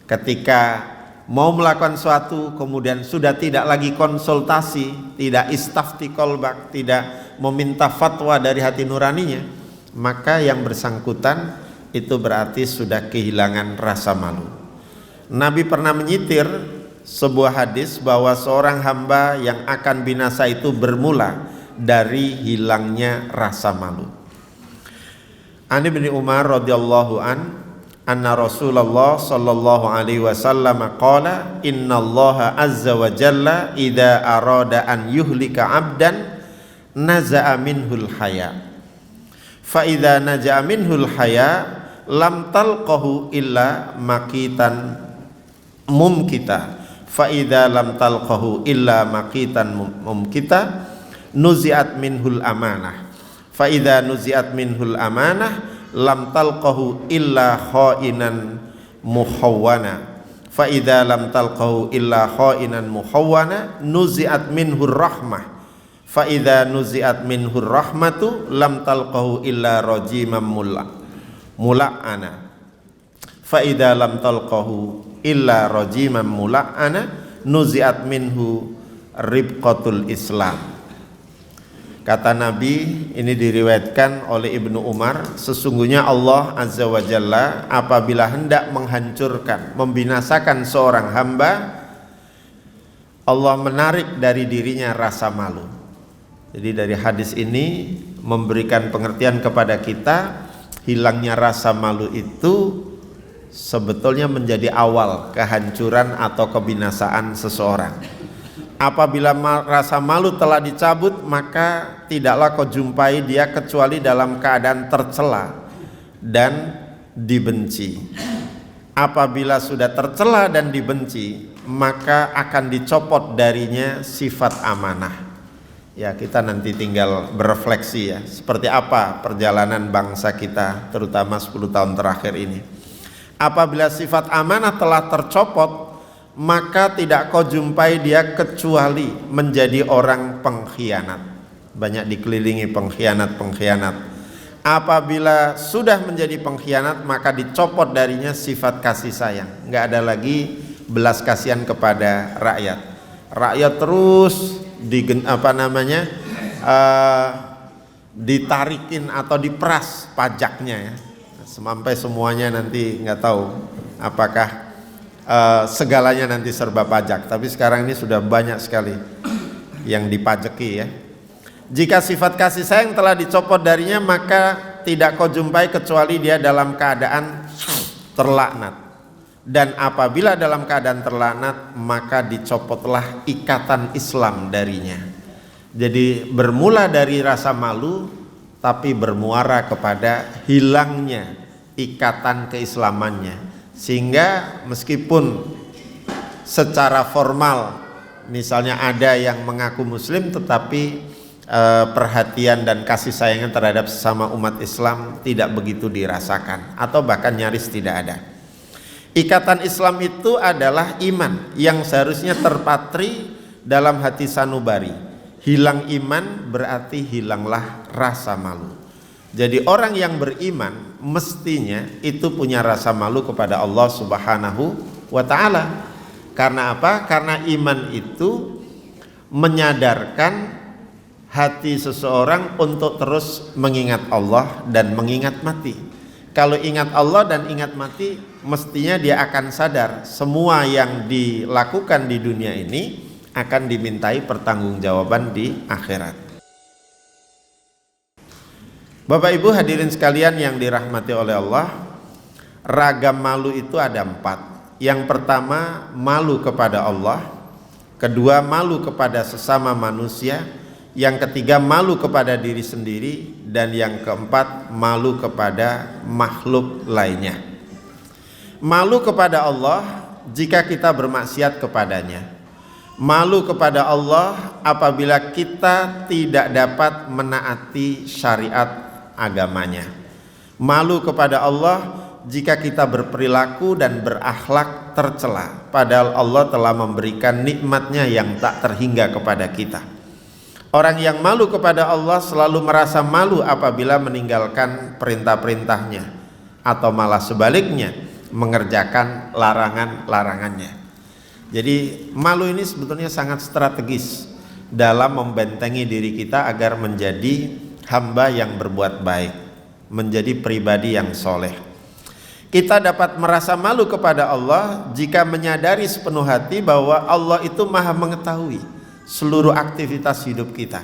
Ketika mau melakukan suatu kemudian sudah tidak lagi konsultasi, tidak istafti kolbak, tidak meminta fatwa dari hati nuraninya, maka yang bersangkutan itu berarti sudah kehilangan rasa malu. Nabi pernah menyitir sebuah hadis bahwa seorang hamba yang akan binasa itu bermula dari hilangnya rasa malu. An Ibnu Umar radhiyallahu anna Rasulullah sallallahu alaihi wasallam qala innallaha azza wa jalla idza arada an yuhlika 'abdan naza'a minhul haya fa idza naja'a minhul haya lam talqahu illa maqitan mumkita fa idza lam talqahu illa maqitan mumkita nuzi'at minhul amanah fa idza nuzi'at minhul amanah lam talqahu illa khainan mukhawwana fa idza lam talqahu illa khainan mukhawwana nuzi'at minhur rahmah fa idza nuzi'at minhur rahmatu lam talqahu illa rajimam mula'ana fa idza lam talqahu illa rajimam mula'ana nuzi'at minhu ribqatul Islam. Kata Nabi, ini diriwayatkan oleh Ibnu Umar, sesungguhnya Allah Azza wa Jalla apabila hendak menghancurkan, membinasakan seorang hamba, Allah menarik dari dirinya rasa malu. Jadi dari hadis ini memberikan pengertian kepada kita, hilangnya rasa malu itu sebetulnya menjadi awal kehancuran atau kebinasaan seseorang. Apabila rasa malu telah dicabut, maka tidaklah kau jumpai dia kecuali dalam keadaan tercela dan dibenci. Apabila sudah tercela dan dibenci, maka akan dicopot darinya sifat amanah. Ya, kita nanti tinggal berefleksi ya, seperti apa perjalanan bangsa kita terutama 10 tahun terakhir ini. Apabila sifat amanah telah tercopot, maka tidak kau jumpai dia kecuali menjadi orang pengkhianat. Banyak dikelilingi pengkhianat-pengkhianat. Apabila sudah menjadi pengkhianat, maka dicopot darinya sifat kasih sayang. Nggak ada lagi belas kasihan kepada rakyat. Rakyat terus ditarikin atau diperas pajaknya ya. Sampai semuanya nanti nggak tahu apakah segalanya nanti serba pajak. Tapi sekarang ini sudah banyak sekali yang dipajeki ya. Jika sifat kasih sayang telah dicopot darinya, maka tidak kau jumpai kecuali dia dalam keadaan terlaknat. Dan apabila dalam keadaan terlaknat, maka dicopotlah ikatan Islam darinya. Jadi bermula dari rasa malu, tapi bermuara kepada hilangnya ikatan keislamannya. Sehingga meskipun secara formal misalnya ada yang mengaku muslim, tetapi perhatian dan kasih sayangnya terhadap sesama umat Islam tidak begitu dirasakan, atau bahkan nyaris tidak ada. Ikatan Islam itu adalah iman yang seharusnya terpatri dalam hati sanubari. Hilang iman berarti hilanglah rasa malu. Jadi orang yang beriman mestinya itu punya rasa malu kepada Allah Subhanahu wa ta'ala. Karena apa? Karena iman itu menyadarkan hati seseorang untuk terus mengingat Allah dan mengingat mati. Kalau ingat Allah dan ingat mati, mestinya dia akan sadar semua yang dilakukan di dunia ini akan dimintai pertanggungjawaban di akhirat. Bapak Ibu hadirin sekalian yang dirahmati oleh Allah, ragam malu itu ada 4. Yang pertama, malu kepada Allah. Kedua, malu kepada sesama manusia. Yang ketiga, malu kepada diri sendiri. Dan yang keempat, malu kepada makhluk lainnya. Malu kepada Allah jika kita bermaksiat kepadanya. Malu kepada Allah apabila kita tidak dapat menaati syariat agamanya. Malu kepada Allah jika kita berperilaku dan berakhlak tercela, padahal Allah telah memberikan nikmatnya yang tak terhingga kepada kita. Orang yang malu kepada Allah selalu merasa malu apabila meninggalkan perintah-perintahnya, atau malah sebaliknya mengerjakan larangan-larangannya. Jadi malu ini sebetulnya sangat strategis dalam membentengi diri kita agar menjadi hamba yang berbuat baik, menjadi pribadi yang soleh. Kita dapat merasa malu kepada Allah jika menyadari sepenuh hati bahwa Allah itu maha mengetahui seluruh aktivitas hidup kita.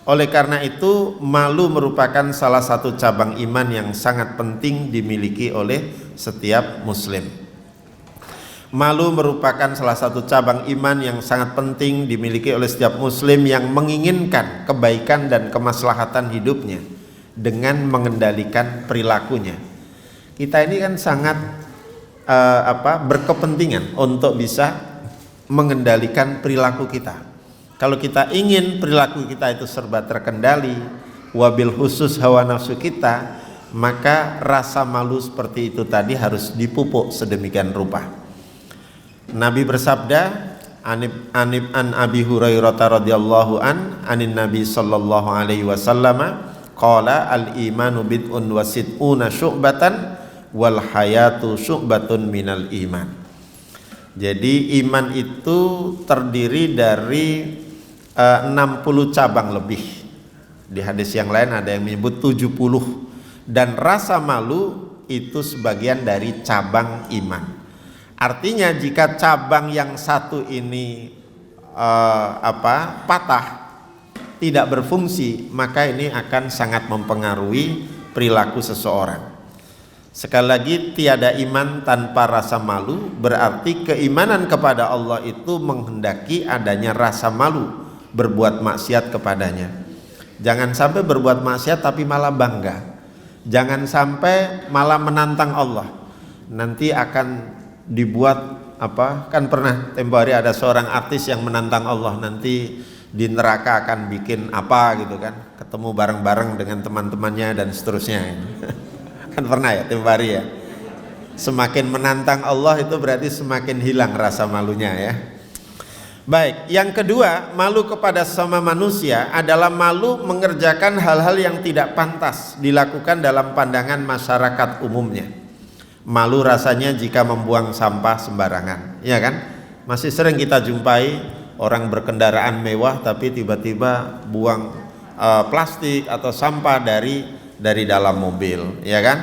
Oleh karena itu, malu merupakan salah satu cabang iman yang sangat penting dimiliki oleh setiap muslim. Malu merupakan salah satu cabang iman yang sangat penting dimiliki oleh setiap muslim yang menginginkan kebaikan dan kemaslahatan hidupnya dengan mengendalikan perilakunya. Kita ini kan sangat berkepentingan untuk bisa mengendalikan perilaku kita. Kalau kita ingin perilaku kita itu serba terkendali, wabil khusus hawa nafsu kita, maka rasa malu seperti itu tadi harus dipupuk sedemikian rupa. Nabi bersabda, an Abi Hurairah radhiyallahu anin Nabi sallallahu alaihi wasallam qala al imanu bid'un wa sid'una syu'batan wal hayatu syu'batun minal iman. Jadi iman itu terdiri dari 60 cabang lebih. Di hadis yang lain ada yang menyebut 70. Dan rasa malu itu sebagian dari cabang iman. Artinya jika cabang yang satu ini patah, tidak berfungsi, maka ini akan sangat mempengaruhi perilaku seseorang. Sekali lagi, tiada iman tanpa rasa malu, berarti keimanan kepada Allah itu menghendaki adanya rasa malu berbuat maksiat kepadanya. Jangan sampai berbuat maksiat tapi malah bangga. Jangan sampai malah menantang Allah. Nanti akan dibuat kan pernah tempo hari ada seorang artis yang menantang Allah, nanti di neraka akan bikin apa gitu kan, ketemu bareng-bareng dengan teman-temannya dan seterusnya. Kan pernah ya tempo hari ya. Semakin menantang Allah itu berarti semakin hilang rasa malunya ya. Baik, yang kedua, malu kepada sesama manusia adalah malu mengerjakan hal-hal yang tidak pantas dilakukan dalam pandangan masyarakat umumnya. Malu rasanya jika membuang sampah sembarangan, ya kan? Masih sering kita jumpai orang berkendaraan mewah tapi tiba-tiba buang plastik atau sampah dari dalam mobil, ya kan?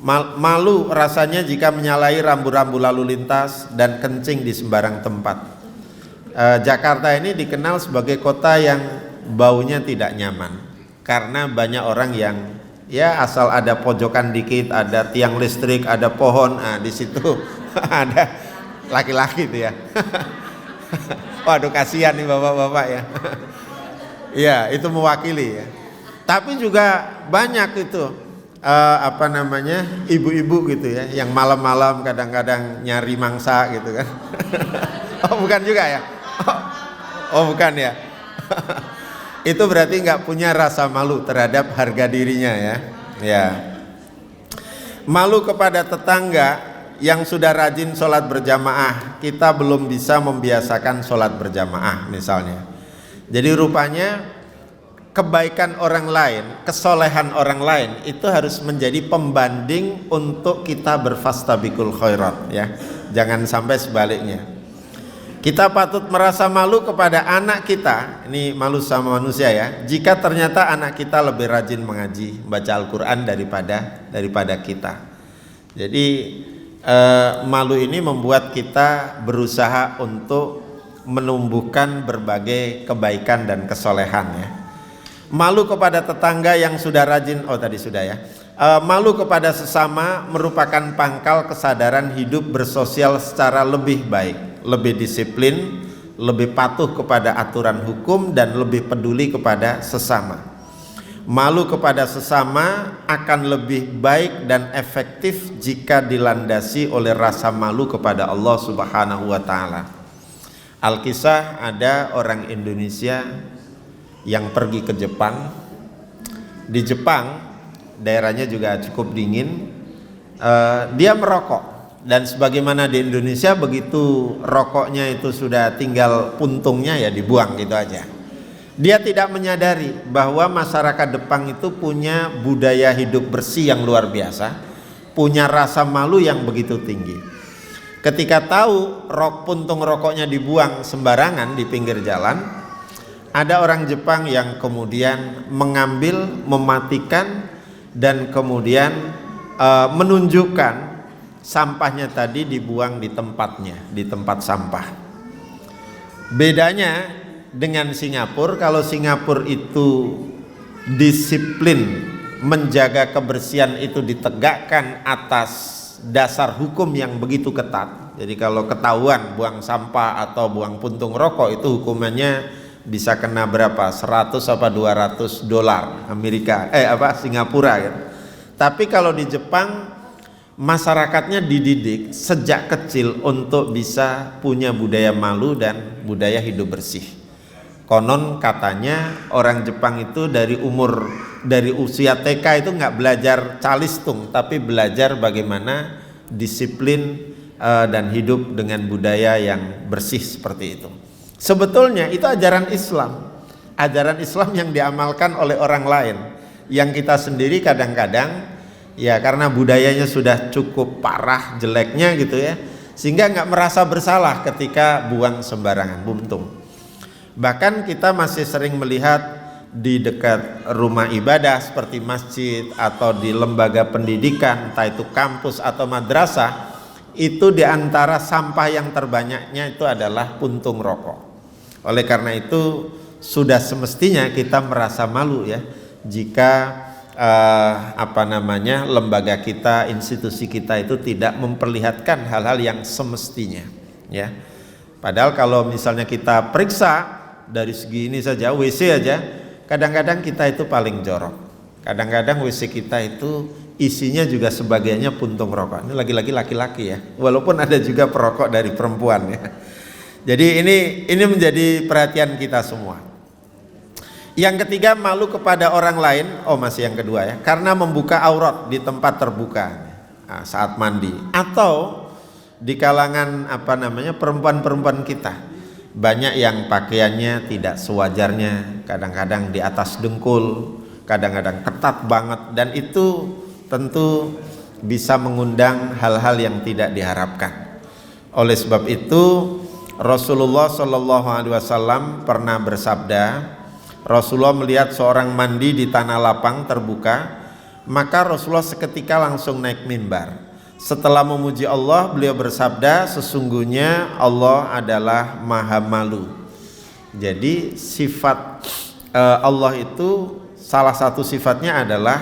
Malu rasanya jika menyalahi rambu-rambu lalu lintas dan kencing di sembarang tempat. Jakarta ini dikenal sebagai kota yang baunya tidak nyaman karena banyak orang yang ya asal ada pojokan dikit, ada tiang listrik, ada pohon, di situ ada laki-laki itu ya. Waduh, kasihan nih bapak-bapak ya. Ya, itu mewakili ya. Tapi juga banyak itu ibu-ibu gitu ya, yang malam-malam kadang-kadang nyari mangsa gitu kan. Oh bukan juga ya? Oh bukan ya? Itu berarti nggak punya rasa malu terhadap harga dirinya ya. Ya. Malu kepada tetangga yang sudah rajin sholat berjamaah, kita belum bisa membiasakan sholat berjamaah misalnya. Jadi rupanya kebaikan orang lain, kesolehan orang lain itu harus menjadi pembanding untuk kita berfastabiqul khairat ya. Jangan sampai sebaliknya. Kita patut merasa malu kepada anak kita, ini malu sama manusia ya, jika ternyata anak kita lebih rajin mengaji, baca Al-Quran daripada kita. Jadi malu ini membuat kita berusaha untuk menumbuhkan berbagai kebaikan dan kesolehan ya. Malu kepada tetangga yang sudah rajin, malu kepada sesama merupakan pangkal kesadaran hidup bersosial secara lebih baik, lebih disiplin, lebih patuh kepada aturan hukum dan lebih peduli kepada sesama. Malu kepada sesama akan lebih baik dan efektif jika dilandasi oleh rasa malu kepada Allah Subhanahu wa taala. Alkisah, ada orang Indonesia yang pergi ke Jepang. Di Jepang daerahnya juga cukup dingin, dia merokok, dan sebagaimana di Indonesia begitu rokoknya itu sudah tinggal puntungnya ya dibuang gitu aja. Dia tidak menyadari bahwa masyarakat Jepang itu punya budaya hidup bersih yang luar biasa, punya rasa malu yang begitu tinggi. Ketika tahu puntung rokoknya dibuang sembarangan di pinggir jalan, ada orang Jepang yang kemudian mengambil, mematikan, dan kemudian menunjukkan sampahnya tadi dibuang di tempatnya, di tempat sampah. Bedanya dengan Singapura, kalau Singapura itu disiplin menjaga kebersihan itu ditegakkan atas dasar hukum yang begitu ketat. Jadi kalau ketahuan buang sampah atau buang puntung rokok itu hukumannya bisa kena berapa? 100 apa 200 dolar Amerika, Singapura gitu. Tapi kalau di Jepang masyarakatnya dididik sejak kecil untuk bisa punya budaya malu dan budaya hidup bersih. Konon katanya orang Jepang itu dari usia TK itu nggak belajar calistung, tapi belajar bagaimana disiplin dan hidup dengan budaya yang bersih seperti itu. Sebetulnya itu ajaran Islam yang diamalkan oleh orang lain, yang kita sendiri kadang-kadang ya karena budayanya sudah cukup parah jeleknya gitu ya, sehingga nggak merasa bersalah ketika buang sembarangan puntung. Bahkan kita masih sering melihat di dekat rumah ibadah seperti masjid atau di lembaga pendidikan, entah itu kampus atau madrasah, itu diantara sampah yang terbanyaknya itu adalah puntung rokok. Oleh karena itu sudah semestinya kita merasa malu ya jika lembaga kita, institusi kita itu tidak memperlihatkan hal-hal yang semestinya ya. Padahal kalau misalnya kita periksa dari segi ini saja, WC aja, kadang-kadang kita itu paling jorok. Kadang-kadang WC kita itu isinya juga sebagiannya puntung rokok. Ini lagi-lagi laki-laki ya, walaupun ada juga perokok dari perempuan ya. Jadi ini menjadi perhatian kita semua. Yang ketiga, malu kepada orang lain. Masih yang kedua ya, karena membuka aurat di tempat terbuka saat mandi, atau di kalangan perempuan-perempuan kita. Banyak yang pakaiannya tidak sewajarnya, kadang-kadang di atas dengkul, kadang-kadang ketat banget, dan itu tentu bisa mengundang hal-hal yang tidak diharapkan. Oleh sebab itu Rasulullah SAW pernah bersabda, Rasulullah melihat seorang mandi di tanah lapang terbuka, Maka Rasulullah seketika langsung naik mimbar. Setelah memuji Allah, beliau bersabda, sesungguhnya Allah adalah maha malu. Jadi sifat Allah itu salah satu sifatnya adalah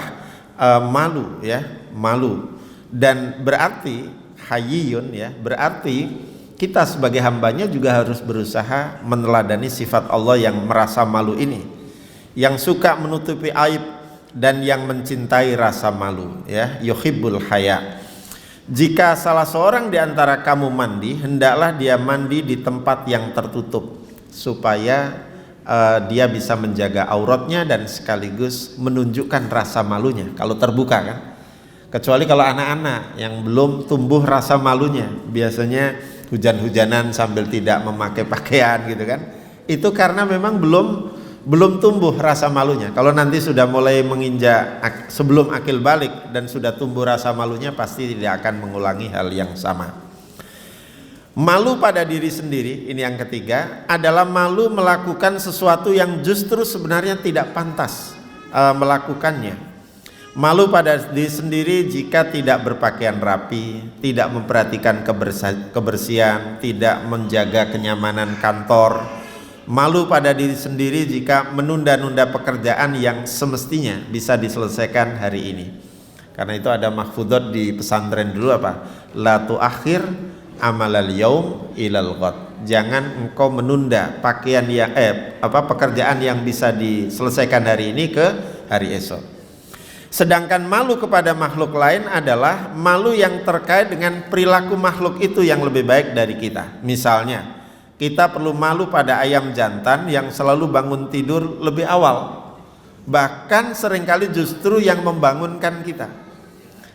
malu, ya, malu. Dan berarti hayyun, ya, berarti kita sebagai hambanya juga harus berusaha meneladani sifat Allah yang merasa malu ini, yang suka menutupi aib dan yang mencintai rasa malu, ya, yuhibbul haya. Jika salah seorang di antara kamu mandi, hendaklah dia mandi di tempat yang tertutup supaya dia bisa menjaga auratnya dan sekaligus menunjukkan rasa malunya kalau terbuka, kan. Kecuali kalau anak-anak yang belum tumbuh rasa malunya, biasanya hujan-hujanan sambil tidak memakai pakaian gitu kan, itu karena memang belum tumbuh rasa malunya. Kalau nanti sudah mulai menginjak sebelum akil balik dan sudah tumbuh rasa malunya, pasti tidak akan mengulangi hal yang sama. Malu pada diri sendiri, ini yang ketiga, adalah malu melakukan sesuatu yang justru sebenarnya tidak pantas melakukannya. Malu pada diri sendiri jika tidak berpakaian rapi, tidak memperhatikan kebersihan, tidak menjaga kenyamanan kantor. Malu pada diri sendiri jika menunda-nunda pekerjaan yang semestinya bisa diselesaikan hari ini. Karena itu ada mahfudot di pesantren dulu apa? La tuakhir amalal yaum ilal ghad. Jangan engkau menunda pekerjaan yang bisa diselesaikan hari ini ke hari esok. Sedangkan malu kepada makhluk lain adalah malu yang terkait dengan perilaku makhluk itu yang lebih baik dari kita. Misalnya, kita perlu malu pada ayam jantan yang selalu bangun tidur lebih awal, bahkan seringkali justru yang membangunkan kita.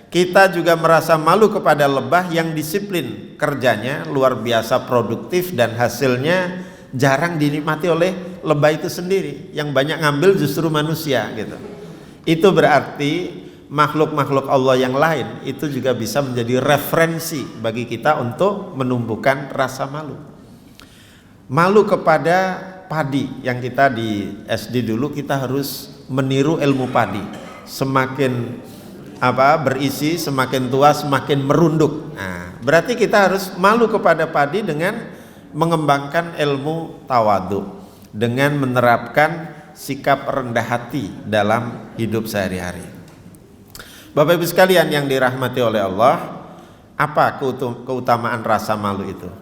Kita juga merasa malu kepada lebah yang disiplin kerjanya, luar biasa produktif, dan hasilnya jarang dinikmati oleh lebah itu sendiri. Yang banyak ngambil justru manusia gitu. Itu berarti makhluk-makhluk Allah yang lain itu juga bisa menjadi referensi bagi kita untuk menumbuhkan rasa malu. Malu kepada padi, yang kita di SD dulu kita harus meniru ilmu padi. Semakin berisi, semakin tua semakin merunduk. Nah, berarti kita harus malu kepada padi dengan mengembangkan ilmu tawadhu, dengan menerapkan sikap rendah hati dalam hidup sehari-hari. Bapak Ibu sekalian yang dirahmati oleh Allah, apa keutamaan rasa malu itu?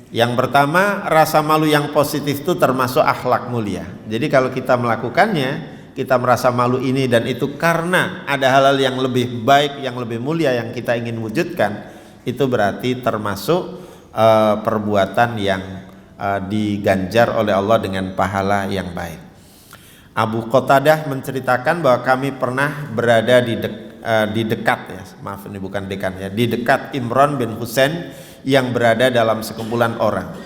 Yang pertama, rasa malu yang positif itu termasuk akhlak mulia. Jadi kalau kita melakukannya, kita merasa malu ini dan itu karena ada hal-hal yang lebih baik, yang lebih mulia yang kita ingin wujudkan, itu berarti termasuk perbuatan yang diganjar oleh Allah dengan pahala yang baik. Abu Qatadah menceritakan bahwa kami pernah berada di dekat, ya, maaf ini bukan dekan, ya, di dekat Imran bin Husain yang berada dalam sekumpulan orang,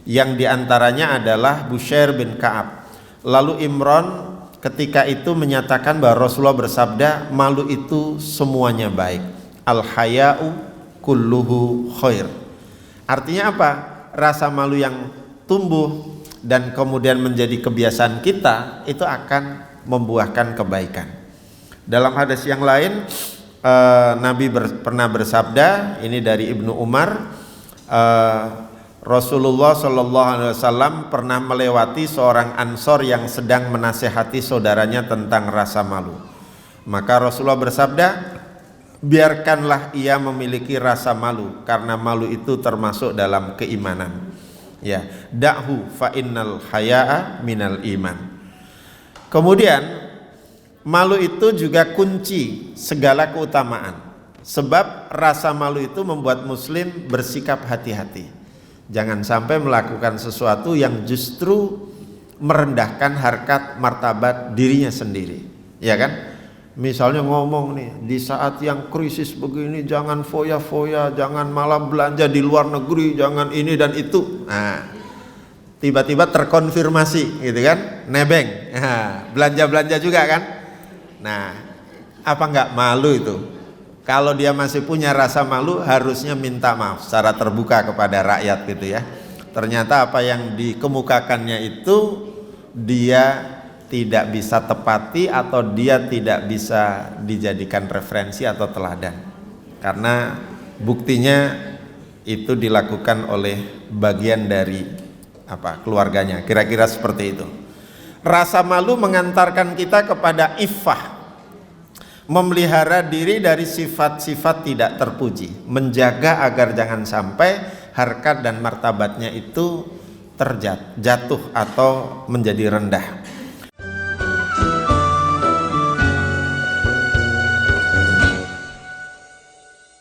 yang diantaranya adalah Bushair bin Ka'ab. Lalu Imran ketika itu menyatakan bahwa Rasulullah bersabda, malu itu semuanya baik. Al-haya'u kulluhu khair. Artinya apa? Rasa malu yang tumbuh dan kemudian menjadi kebiasaan kita itu akan membuahkan kebaikan. Dalam hadis yang lain, Nabi pernah bersabda, ini dari Ibnu Umar, Rasulullah Shallallahu Alaihi Wasallam pernah melewati seorang Ansor yang sedang menasehati saudaranya tentang rasa malu. Maka Rasulullah bersabda, biarkanlah ia memiliki rasa malu, karena malu itu termasuk dalam keimanan. Ya, da'hu fa innal haya'a minal iman. Kemudian malu itu juga kunci segala keutamaan. Sebab rasa malu itu membuat muslim bersikap hati-hati. Jangan sampai melakukan sesuatu yang justru merendahkan harkat martabat dirinya sendiri. Ya kan? Misalnya ngomong nih, di saat yang krisis begini jangan foya-foya, jangan malah belanja di luar negeri, jangan ini dan itu. Nah, tiba-tiba terkonfirmasi gitu kan, nebeng, belanja-belanja juga kan. Nah, apa enggak malu itu? Kalau dia masih punya rasa malu, harusnya minta maaf secara terbuka kepada rakyat gitu ya. Ternyata apa yang dikemukakannya itu dia tidak bisa tepati atau dia tidak bisa dijadikan referensi atau teladan, karena buktinya itu dilakukan oleh bagian dari keluarganya, kira-kira seperti itu. Rasa malu mengantarkan kita kepada iffah, memelihara diri dari sifat-sifat tidak terpuji, menjaga agar jangan sampai harkat dan martabatnya itu jatuh atau menjadi rendah.